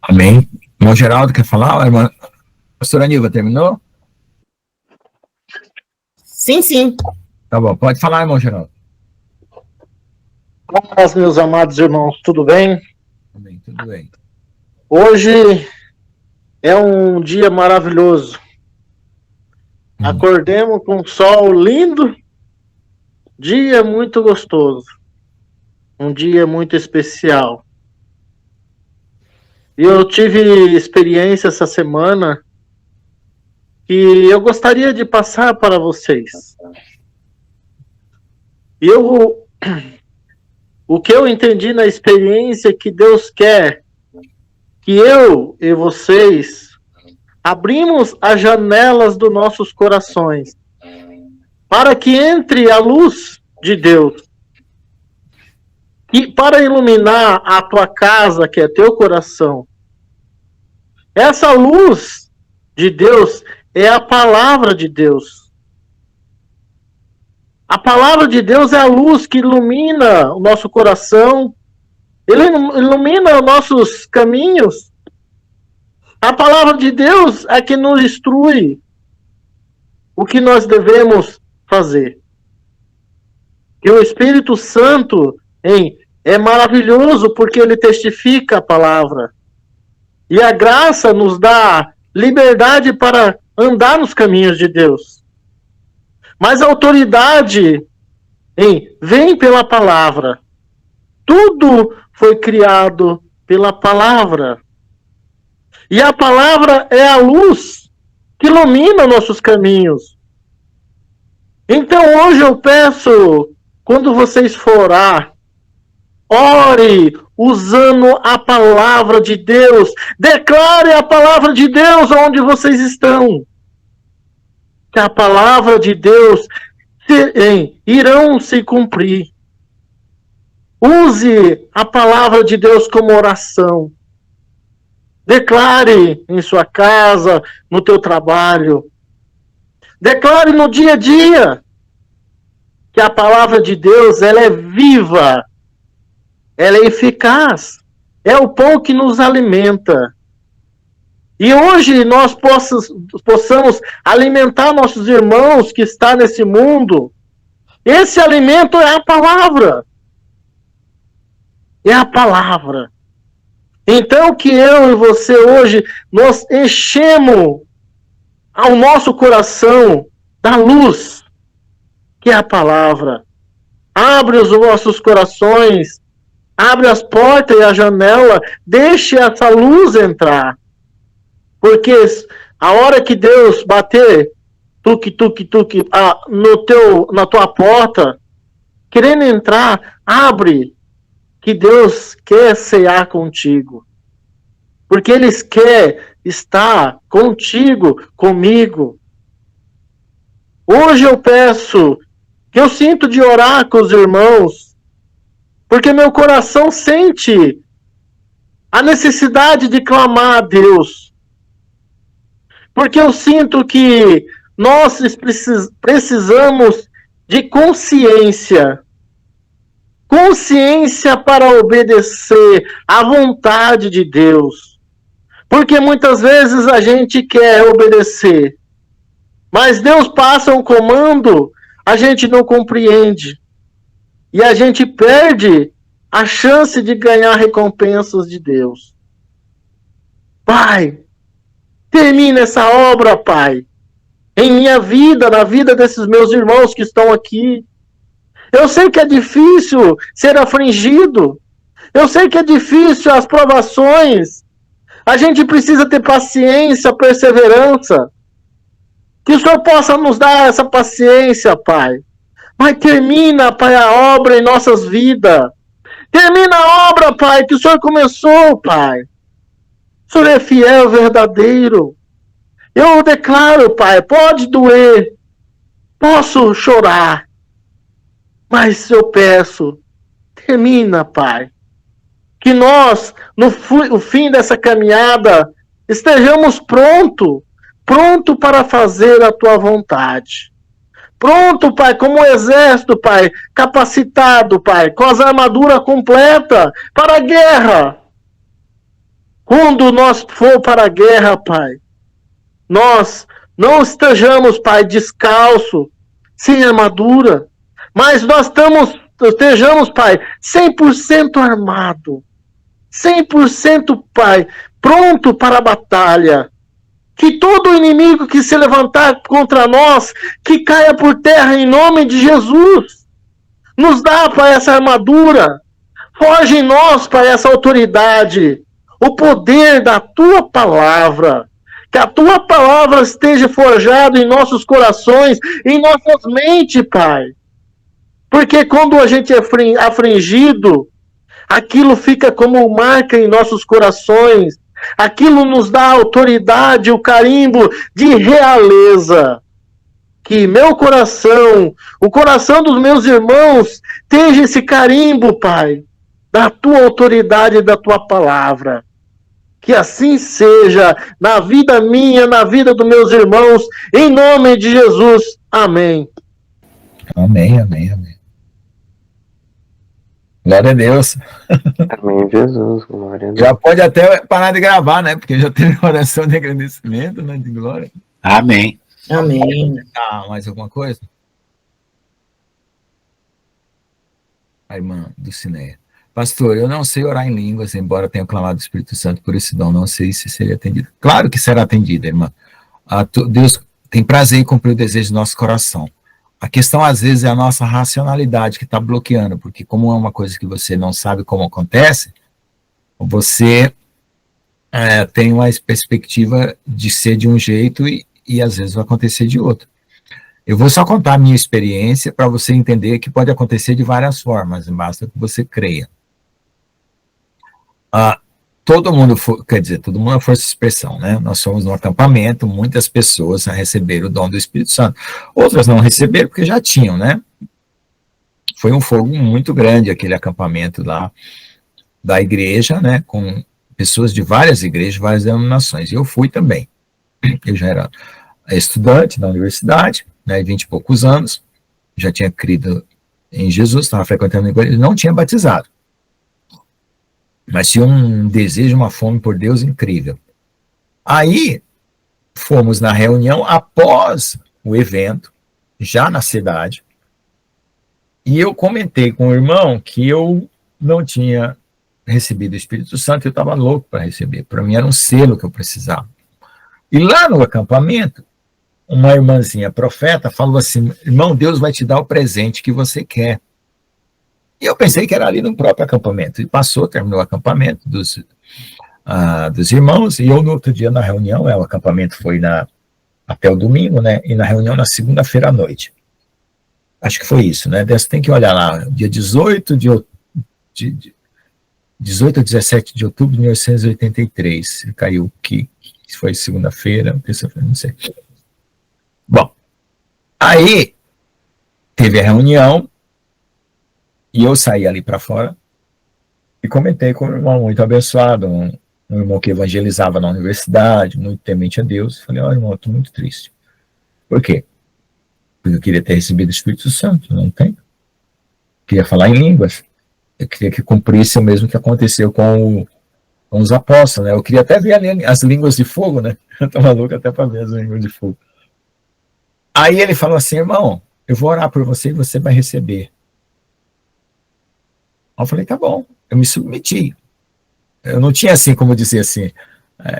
Amém. Irmão Geraldo, quer falar? Irmã... Pastora Nilva, terminou? Sim. Tá bom, pode falar, irmão Geraldo. Paz, meus amados irmãos, tudo bem? Amém, tudo bem. Hoje é um dia maravilhoso. Acordemos com um sol lindo, dia muito gostoso, um dia muito especial. E eu tive experiência essa semana que eu gostaria de passar para vocês. O que eu entendi na experiência é que Deus quer que eu e vocês abrimos as janelas dos nossos corações para que entre a luz de Deus, e para iluminar a tua casa, que é teu coração. Essa luz de Deus é a palavra de Deus. A palavra de Deus é a luz que ilumina o nosso coração, ele ilumina os nossos caminhos. A palavra de Deus é que nos instrui o que nós devemos fazer. E o Espírito Santo é maravilhoso porque ele testifica a palavra. E a graça nos dá liberdade para andar nos caminhos de Deus. Mas a autoridade vem pela palavra. Tudo foi criado pela palavra. E a palavra é a luz que ilumina nossos caminhos. Então hoje eu peço, quando vocês for orar, ore usando a palavra de Deus. Declare a palavra de Deus onde vocês estão. Que a palavra de Deus irão se cumprir. Use a palavra de Deus como oração. Declare em sua casa, no teu trabalho. Declare no dia a dia que a palavra de Deus ela é viva, ela é eficaz, é o pão que nos alimenta. E hoje nós possamos alimentar nossos irmãos que estão nesse mundo. Esse alimento é a palavra. É a palavra. Então que eu e você hoje, nós enchemos ao nosso coração da luz, que é a palavra. Abre os nossos corações, abre as portas e a janela, deixe essa luz entrar. Porque a hora que Deus bater, na tua porta, querendo entrar, abre, que Deus quer cear contigo. Porque Ele quer estar contigo, comigo. Hoje eu peço, que eu sinto de orar com os irmãos, porque meu coração sente a necessidade de clamar a Deus. Porque eu sinto que nós precisamos de consciência. Consciência para obedecer à vontade de Deus. Porque muitas vezes a gente quer obedecer, mas Deus passa um comando, a gente não compreende. E a gente perde a chance de ganhar recompensas de Deus. Pai, termina essa obra, Pai, em minha vida, na vida desses meus irmãos que estão aqui. Eu sei que é difícil ser afligido. Eu sei que é difícil as provações. A gente precisa ter paciência, perseverança. Que o Senhor possa nos dar essa paciência, Pai. Mas termina, Pai, a obra em nossas vidas. Termina a obra, Pai, que o Senhor começou, Pai. O Senhor é fiel, verdadeiro. Eu declaro, Pai, pode doer. Posso chorar. Mas eu peço, termina, Pai. Que nós, no fim dessa caminhada, estejamos pronto para fazer a Tua vontade. Pronto, Pai, como um exército, Pai, capacitado, Pai, com as armaduras completas para a guerra. Quando nós for para a guerra, Pai, nós não estejamos, Pai, descalço, sem armadura, mas nós estejamos, Pai, 100% armado, 100%, Pai, pronto para a batalha. Que todo inimigo que se levantar contra nós, que caia por terra em nome de Jesus. Nos dá, Pai, essa armadura. Forge em nós, Pai, essa autoridade. O poder da Tua palavra. Que a Tua palavra esteja forjada em nossos corações, em nossas mentes, Pai. Porque quando a gente é afligido, aquilo fica como marca em nossos corações. Aquilo nos dá a autoridade, o carimbo de realeza. Que meu coração, o coração dos meus irmãos, tenha esse carimbo, Pai, da tua autoridade e da tua palavra. Que assim seja na vida minha, na vida dos meus irmãos, em nome de Jesus. Amém. Amém, amém, amém. Glória a Deus. Amém, Jesus. Glória a Deus. Já pode até parar de gravar, né? Porque já teve oração de agradecimento, né? De glória. Amém. Amém. Ah, mais alguma coisa? A irmã Dulcineia. Pastor, eu não sei orar em línguas, embora tenha clamado o Espírito Santo por esse dom, não sei se seria atendido. Claro que será atendido, irmã. Deus tem prazer em cumprir o desejo do nosso coração. A questão, às vezes, é a nossa racionalidade que está bloqueando, porque como é uma coisa que você não sabe como acontece, você tem uma perspectiva de ser de um jeito e às vezes vai acontecer de outro. Eu vou só contar a minha experiência para você entender que pode acontecer de várias formas, basta que você creia. Todo mundo, quer dizer, todo mundo é força de expressão, né? Nós fomos num acampamento, muitas pessoas receberam o dom do Espírito Santo. Outras não receberam porque já tinham, né? Foi um fogo muito grande aquele acampamento lá da igreja, né? Com pessoas de várias igrejas, várias denominações. E eu fui também. Eu já era estudante na universidade, né? 20 e poucos anos, já tinha crido em Jesus, estava frequentando a igreja, não tinha batizado. Mas tinha um desejo, uma fome por Deus incrível. Aí, fomos na reunião após o evento, já na cidade, e eu comentei com o irmão que eu não tinha recebido o Espírito Santo, eu estava louco para receber. Para mim era um selo que eu precisava. E lá no acampamento, uma irmãzinha profeta falou assim, irmão, Deus vai te dar o presente que você quer. E eu pensei que era ali no próprio acampamento. E passou, terminou o acampamento dos irmãos, e eu no outro dia na reunião, o acampamento foi até o domingo, né? E na reunião na segunda-feira à noite. Acho que foi isso, né? Você tem que olhar lá, dia 18 a 17 de outubro de 1983. Caiu que foi segunda-feira, terça-feira, não sei. Bom, aí teve a reunião, e eu saí ali para fora e comentei com um irmão muito abençoado, um irmão que evangelizava na universidade, muito temente a Deus. Falei, irmão, eu estou muito triste. Por quê? Porque eu queria ter recebido o Espírito Santo, não tenho. Queria falar em línguas. Eu queria que cumprisse o mesmo que aconteceu com os apóstolos, né? Eu queria até ver as línguas de fogo, né? Eu estava louco até para ver as línguas de fogo. Aí ele falou assim, irmão, eu vou orar por você e você vai receber. Eu falei, tá bom, eu me submeti. Eu não tinha assim como dizer assim,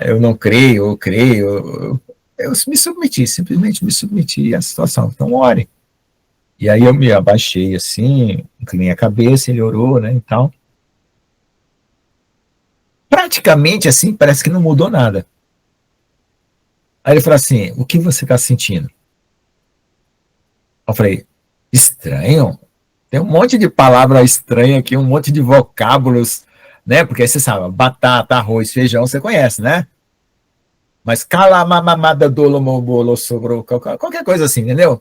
eu não creio, eu creio. Eu me submeti, simplesmente me submeti à situação. Então, ore. E aí eu me abaixei assim, inclinei a cabeça, ele orou, né, e tal. Praticamente assim, parece que não mudou nada. Aí ele falou assim, o que você está sentindo? Eu falei, estranho. Tem um monte de palavra estranha aqui, um monte de vocábulos, né? Porque você sabe, batata, arroz, feijão, você conhece, né? Mas calamamamada, dolomobolo, sobrou, qualquer coisa assim, entendeu?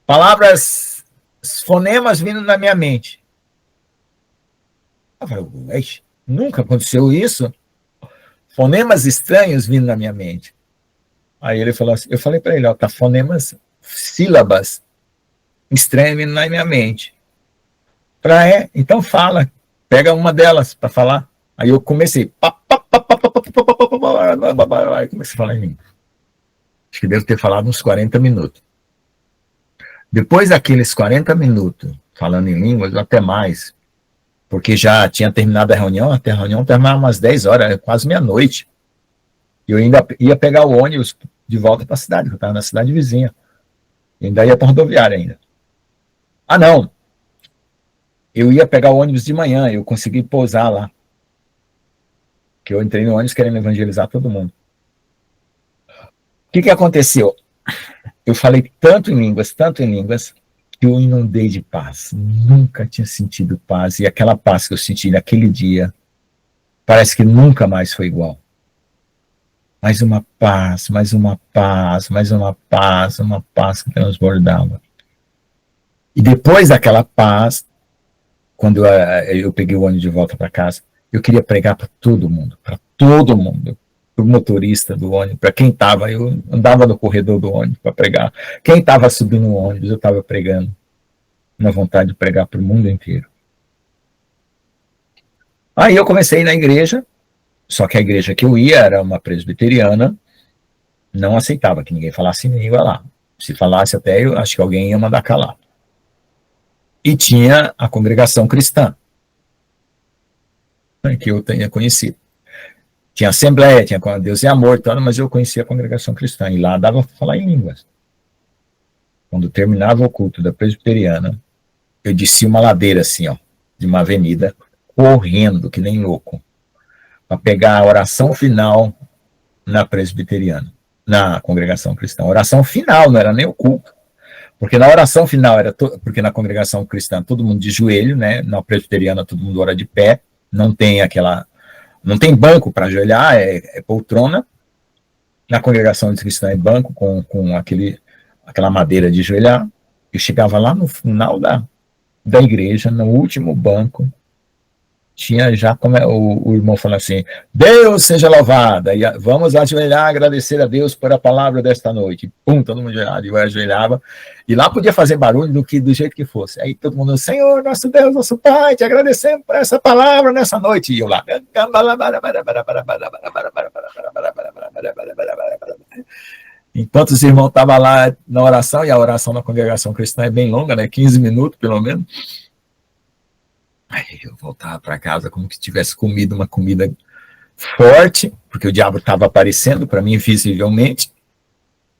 Palavras, fonemas vindo na minha mente. Eu falei, nunca aconteceu isso? Fonemas estranhos vindo na minha mente. Aí ele falou assim, eu falei para ele, tá fonemas, sílabas estranhas vindo na minha mente. Então fala, pega uma delas para falar. Aí eu comecei, comecei a falar em língua. Acho que devo ter falado uns 40 minutos. Depois daqueles 40 minutos falando em línguas, até mais, porque já tinha terminado a reunião, até a reunião terminava umas 10 horas, quase meia-noite. Eu ainda ia pegar o ônibus de volta para a cidade, porque eu estava na cidade vizinha. E ainda ia para a rodoviária ainda. Ah, não. Eu ia pegar o ônibus de manhã, eu consegui pousar lá. Que eu entrei no ônibus querendo evangelizar todo mundo. O que aconteceu? Eu falei tanto em línguas, que eu inundei de paz. Nunca tinha sentido paz. E aquela paz que eu senti naquele dia, parece que nunca mais foi igual. mais uma paz, mais uma paz, mais uma paz, uma paz que transbordava. E depois daquela paz, quando eu peguei o ônibus de volta para casa, eu queria pregar para todo mundo, para o motorista do ônibus, para quem estava, eu andava no corredor do ônibus para pregar. Quem estava subindo no ônibus, eu estava pregando, uma vontade de pregar para o mundo inteiro. Aí eu comecei na igreja, só que a igreja que eu ia era uma presbiteriana, não aceitava que ninguém falasse em língua lá. Se falasse até, eu acho que alguém ia mandar calar. E tinha a congregação cristã, que eu tinha conhecido. Tinha assembleia, tinha Deus e Amor, mas eu conhecia a congregação cristã, e lá dava para falar em línguas. Quando terminava o culto da presbiteriana, eu desci uma ladeira assim, ó, de uma avenida, correndo, que nem louco, para pegar a oração final na presbiteriana, na congregação cristã. A oração final, não era nem o culto. Porque na oração final, porque na congregação cristã todo mundo de joelho, né? Na presbiteriana todo mundo ora de pé, não tem banco para ajoelhar, é poltrona. Na congregação cristã é banco com aquela madeira de ajoelhar. Eu chegava lá no final da igreja, no último banco, tinha já como o irmão falando assim, Deus seja louvado, e vamos ajoelhar, agradecer a Deus por a palavra desta noite. Pum, todo mundo ajoelhava, e lá podia fazer barulho do jeito que fosse. Aí todo mundo, Senhor, nosso Deus, nosso Pai, te agradecemos por essa palavra nessa noite. E eu lá. Enquanto os irmãos estavam lá na oração, e a oração na congregação cristã é bem longa, né? 15 minutos, pelo menos. Aí eu voltava para casa como se tivesse comido uma comida forte, porque o diabo estava aparecendo para mim visivelmente,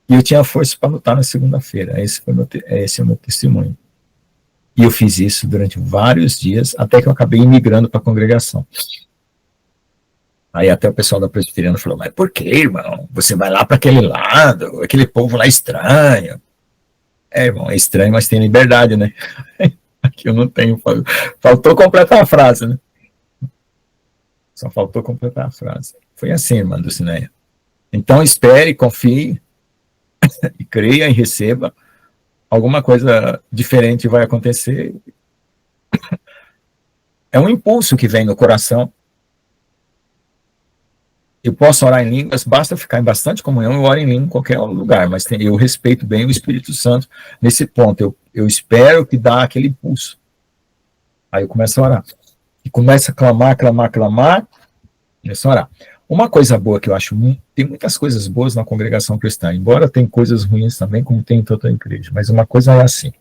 e eu tinha força para lutar na segunda-feira. Esse é o meu testemunho. E eu fiz isso durante vários dias, até que eu acabei imigrando para a congregação. Aí até o pessoal da presbiteriana falou, mas por que, irmão? Você vai lá para aquele lado, aquele povo lá estranho. Irmão, é estranho, mas tem liberdade, né? Aqui eu não tenho. Faltou completar a frase, né? Só faltou completar a frase. Foi assim, irmã Dulcineia. Então espere, confie, e creia e receba. Alguma coisa diferente vai acontecer. É um impulso que vem no coração. Eu posso orar em línguas, basta ficar em bastante comunhão, eu oro em língua em qualquer lugar, mas eu respeito bem o Espírito Santo nesse ponto. Eu espero que dá aquele impulso. Aí eu começo a orar. E começo a clamar, começo a orar. Uma coisa boa que eu acho, tem muitas coisas boas na congregação cristã, embora tem coisas ruins também, como tem em toda a igreja, mas uma coisa é assim.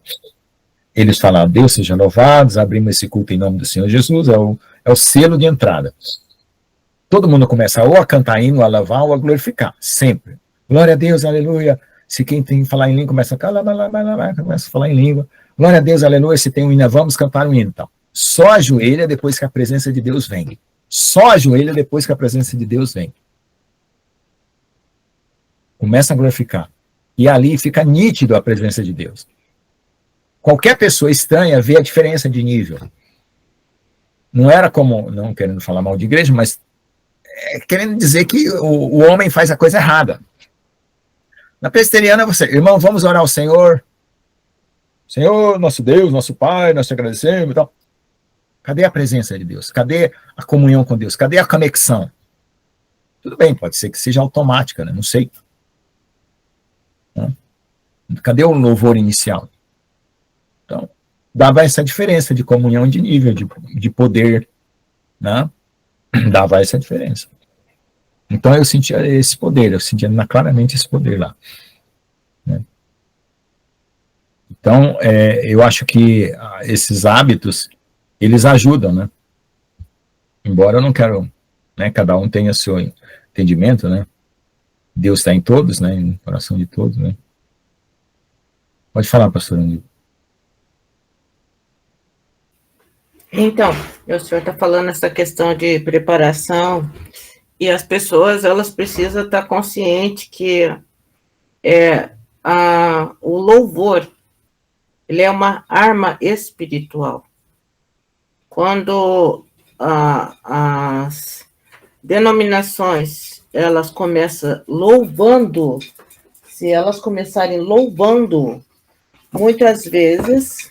Eles falam, Deus seja louvado, abrimos esse culto em nome do Senhor Jesus, é o selo de entrada. Todo mundo começa ou a cantar hino, a louvar ou a glorificar, sempre. Glória a Deus, aleluia. Se quem tem que falar em língua, começa a falar em língua. Glória a Deus, aleluia. Se tem um hino, vamos cantar um hino. Então, só ajoelha depois que a presença de Deus vem. Só ajoelha depois que a presença de Deus vem. Começa a glorificar. E ali fica nítido a presença de Deus. Qualquer pessoa estranha vê a diferença de nível. Não era como, não querendo falar mal de igreja, mas querendo dizer que o homem faz a coisa errada. Na presbiteriana, irmão, vamos orar ao Senhor. Senhor, nosso Deus, nosso Pai, nós te agradecemos e tal. Cadê a presença de Deus? Cadê a comunhão com Deus? Cadê a conexão? Tudo bem, pode ser que seja automática, né? Não sei. Cadê o louvor inicial? Então, dava essa diferença de comunhão de nível, de poder, né? Dava essa diferença. Então eu sentia esse poder, eu sentia claramente esse poder lá. Né? Então, eu acho que esses hábitos, eles ajudam, né? Embora eu não quero, né, cada um tenha seu entendimento, né? Deus está em todos, né? No coração de todos, né? Pode falar, pastor Andy. Então, o senhor está falando essa questão de preparação, e as pessoas, elas precisam estar conscientes que o louvor, ele é uma arma espiritual. Quando as denominações elas começam louvando, se elas começarem louvando, muitas vezes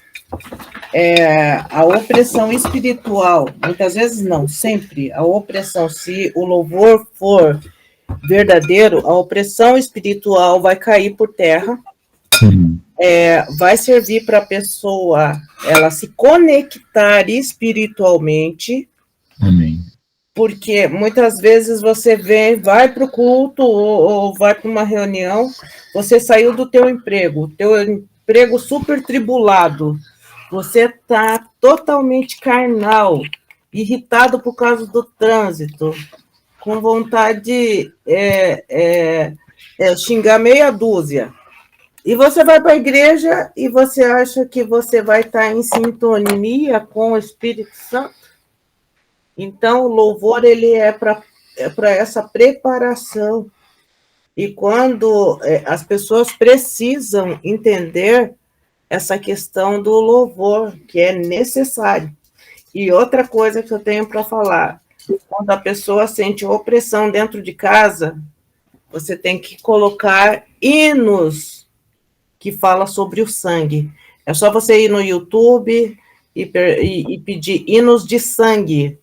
a opressão espiritual, muitas vezes não, sempre, a opressão, se o louvor for verdadeiro, a opressão espiritual vai cair por terra, vai servir para a pessoa ela se conectar espiritualmente. Amém. Porque muitas vezes você vai para o culto ou vai para uma reunião, você saiu do teu emprego super tribulado, você está totalmente carnal, irritado por causa do trânsito, com vontade de xingar meia dúzia. E você vai para a igreja e você acha que você vai estar em sintonia com o Espírito Santo? Então, o louvor ele é para essa preparação. E quando as pessoas precisam entender essa questão do louvor, que é necessário. E outra coisa que eu tenho para falar, quando a pessoa sente opressão dentro de casa, você tem que colocar hinos que falam sobre o sangue. É só você ir no YouTube e pedir hinos de sangue.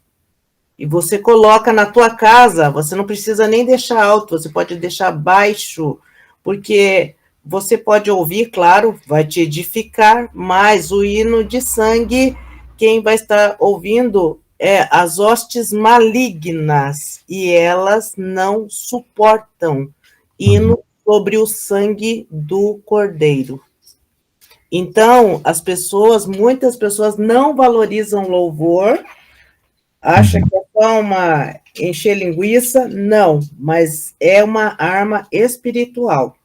E você coloca na tua casa, você não precisa nem deixar alto, você pode deixar baixo, porque você pode ouvir, claro, vai te edificar, mas o hino de sangue, quem vai estar ouvindo é as hostes malignas, e elas não suportam hino sobre o sangue do Cordeiro. Então, muitas pessoas não valorizam louvor, acha que é só encher linguiça, não, mas é uma arma espiritual.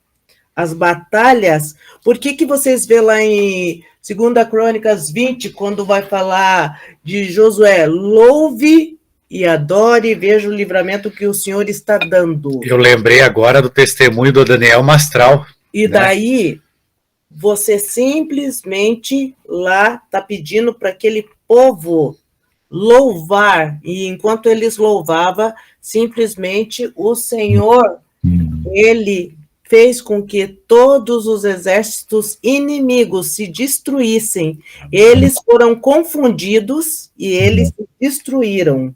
As batalhas, por que vocês vê lá em 2 Crônicas 20, quando vai falar de Josué, louve e adore e veja o livramento que o Senhor está dando. Eu lembrei agora do testemunho do Daniel Mastral. E daí, você simplesmente lá está pedindo para aquele povo louvar, e enquanto eles louvavam, simplesmente o Senhor, ele fez com que todos os exércitos inimigos se destruíssem. Eles foram confundidos e eles se destruíram.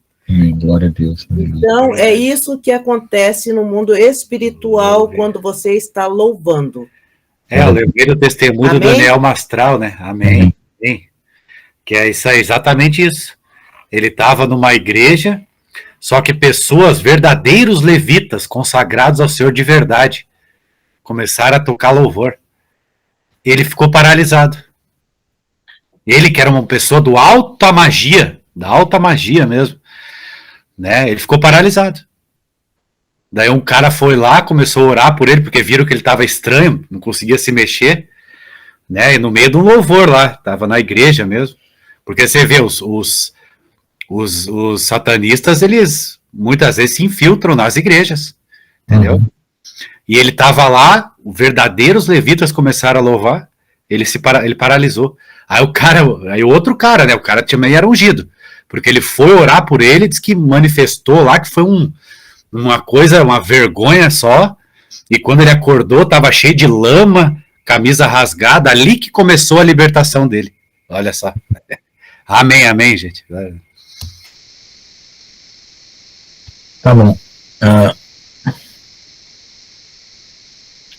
Glória a Deus. Então, é isso que acontece no mundo espiritual quando você está louvando. Eu lembrei do testemunho do Daniel Mastral, né? Amém. Que é isso aí, exatamente isso. Ele estava numa igreja, só que pessoas, verdadeiros levitas, consagrados ao Senhor de verdade, começaram a tocar louvor. Ele ficou paralisado. Ele, que era uma pessoa da alta magia mesmo, né? Ele ficou paralisado. Daí um cara foi lá, começou a orar por ele, porque viram que ele estava estranho, não conseguia se mexer, né? E no meio de um louvor lá, estava na igreja mesmo. Porque você vê, os satanistas, eles muitas vezes se infiltram nas igrejas, entendeu? E ele estava lá, verdadeiros levitas começaram a louvar, ele paralisou. Aí o outro cara, né, o cara também era ungido, porque ele foi orar por ele, disse que manifestou lá que foi uma coisa, uma vergonha só, e quando ele acordou, estava cheio de lama, camisa rasgada, ali que começou a libertação dele. Olha só. Amém, gente. Tá bom.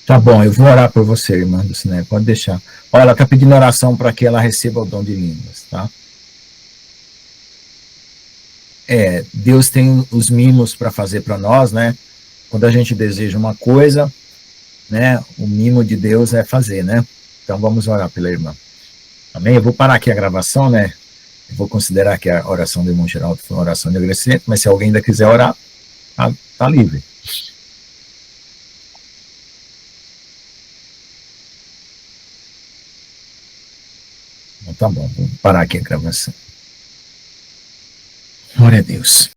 Tá bom, eu vou orar por você, irmã do Ciné, pode deixar. Olha, ela está pedindo oração para que ela receba o dom de línguas, tá? Deus tem os mimos para fazer para nós, né? Quando a gente deseja uma coisa, né? O mimo de Deus é fazer, né? Então vamos orar pela irmã. Amém? Eu vou parar aqui a gravação, né? Eu vou considerar que a oração do irmão Geraldo foi uma oração de agradecimento, mas se alguém ainda quiser orar, tá livre. Então, tá bom, vou parar aqui a gravação. Glória a Deus.